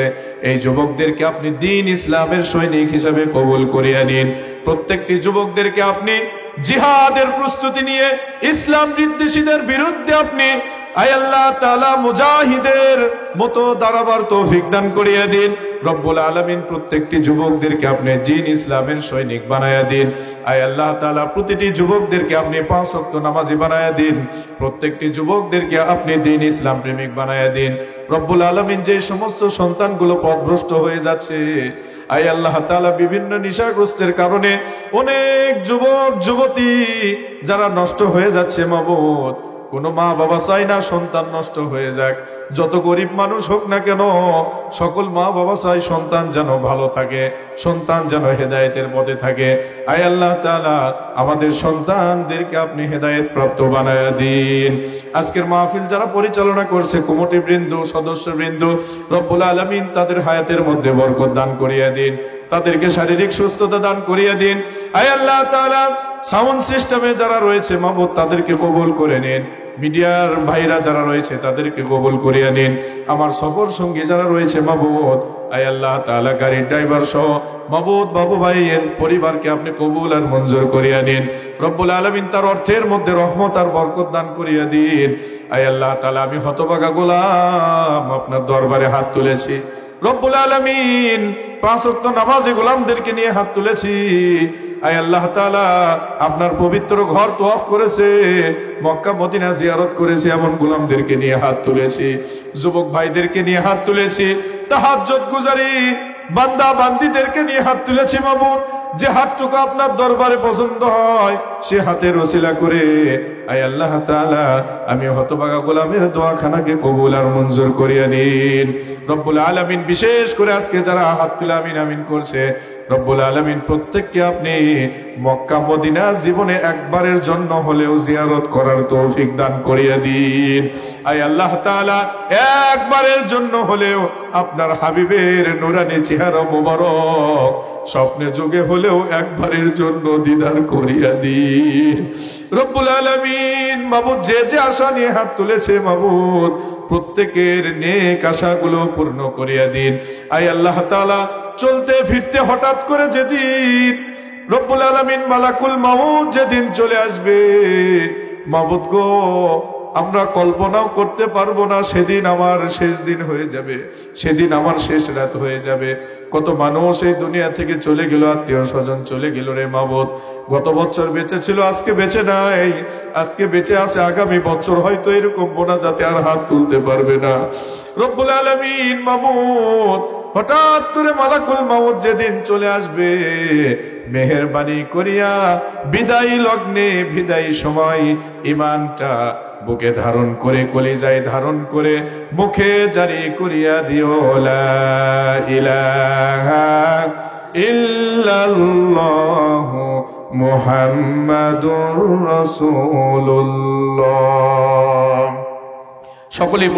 এই যুবকদেরকে আপনি দ্বীন ইসলামের সৈনিক হিসেবে কবুল করিয়া নিন। প্রত্যেকটি যুবকদেরকে আপনি জিহাদের প্রস্তুতি নিয়ে ইসলাম বিদ্বেষীদের বিরুদ্ধে আপনি আয় আল্লাহ তাআলা মুজাহিদের মতো দাঁড়াবার তৌফিক দান করিয়া দিন। রব্বুল আলামিন, প্রত্যেকটি যুবকদেরকে আপনি দ্বীন ইসলামের সৈনিক বানায়া দিন। আয় আল্লাহ তাআলা, প্রতিটি যুবকদেরকে আপনি 5 ওয়াক্ত নামাজি বানায়া দিন। প্রত্যেকটি যুবকদেরকে আপনি দ্বীন ইসলাম প্রেমিক বানায়া দিন। রব্বুল আলামিন, যে সমস্ত সন্তানগুলো পথভ্রষ্ট হয়ে যাচ্ছে, আয় আল্লাহ তাআলা, বিভিন্ন নেশাগ্রস্তের কারণে অনেক যুবক যুবতী যারা নষ্ট হয়ে যাচ্ছে মাবুদ, কোনো মা বাবা চায় না সন্তান নষ্ট হয়ে যাক, যত গরিব মানুষ হোক না কেন, সকল মা বাবা চায় সন্তান যেন ভালো থাকে, সন্তান যেন হেদায়েতের পথে থাকে। আয় আল্লাহ তাআলা, আমাদের সন্তানদেরকে আপনি হেদায়েত প্রাপ্ত বানায়া দিন। আজকের মাহফিল যারা পরিচালনা করছে, কমিটি বৃন্দ, সদস্য বৃন্দ, রব্বুল আলামিন, তাদের হায়াতের মধ্যে বরকত দান করিয়া দিন, তাদেরকে শারীরিক সুস্থতা দান করিয়া দিন। আয় আল্লাহ তাআলা, সাউন্ড সিস্টেমে যারা রয়েছে মাবুদ, তাদেরকে কবুল করে নিন। মিডিয়ার ভাইরা যারা রয়েছে, তাদেরকে কবুল করিয়া নিন। আমার সফর সঙ্গী যারা রয়েছে মাবুদ, আয় আল্লাহ তাআলা, গাড়ির ড্রাইভার সহ মাবুদ বাবু ভাইয়ের পরিবারকে আপনি কবুল আর মঞ্জুর করিয়া নিন। রব্বুল আলামিন, তার অর্থের মধ্যে রহমত আর বরকত দান করিয়া দিন। আয় আল্লাহ তাআলা, আমি হতভাগা গোলাম আপনার দরবারে হাত তুলেছি। রব্বুল আলামিন, 5 ওয়াক্ত নামাজি গোলামদেরকে নিয়ে হাত তুলেছি। আয় আল্লাহ তাআলা, আপনার পবিত্র ঘর তওয়াফ করেছে, মক্কা মদিনা জিয়ারত করেছে, এমন গোলামদেরকে নিয়ে হাত তুলেছি। যুবক ভাইদেরকে নিয়ে হাত তুলেছি। তাহাজ্জুদ গুজারি বান্দা বান্দীদেরকে নিয়ে হাত তুলেছি মাবুদ। যে হাতটুকু আপনার দরবারে পছন্দ হয়, সে হাতের ওসিলা করে আয় আল্লাহ তাআলা আমি হতভাগা গোলামের দোয়াখানাকে কবুল আর মঞ্জুর করিয়া দিন রব্বুল আলামিন। বিশেষ করে আজকে যারা হাত তুলে আমিন আমিন করছে রব্বুল আলামিন প্রত্যেককে আপনি মক্কা মদিনা জীবনে একবারের জন্য হলেও জিয়ারত করার তৌফিক দান করিয়া দিন। আয় আল্লাহ তাআলা একবারের জন্য হলেও আপনার হাবিবের নুরানি চেহারা মোবারক স্বপ্নে যোগে হলেও একবারের জন্য দিদার করিয়া দিন রব্বুল আলামিন। মাবুদ যে যে আশা নিয়ে হাত তুলেছে মাবুদ প্রত্যেকের নেক আশাগুলো পূর্ণ করিয়া দিন। আয় আল্লাহ তাআলা চলতে ফিরতে হঠাৎ করে যেদিন রব্বুল আলামিন মালাকুল মাউত যেদিন চলে আসবে মাবুদ গো আমরা কল্পনাও করতে পারবো না সেদিন আমার শেষ দিন হয়ে যাবে, সেদিন আমার শেষ রাত হয়ে যাবে। কত মানুষ এই দুনিয়া থেকে চলে গেল, আত্মীয় স্বজন চলে গেল রে মাবুদ। গত বছর বেঁচে ছিল আজকে বেঁচে নাই, আজকে বেঁচে আছে আগামী বছর হয়তো এরকম মোনাজাতে আর হাত তুলতে পারবে না রব্বুল আলামিন। মাবুদ হঠাৎ করে মালাকুল মাউত যেদিন চলে আসবে মেহেরবানি করিয়া বিদায়ী লগ্নে বিদায়ী সময় ইমানটা বুকে ধারণ করে কলিজায় ধারণ করে মুখে জারি করিয়া দিও লা ইলাহা ইল্লাল্লাহু মুহাম্মাদুর রাসূলুল্লাহ। সকলেই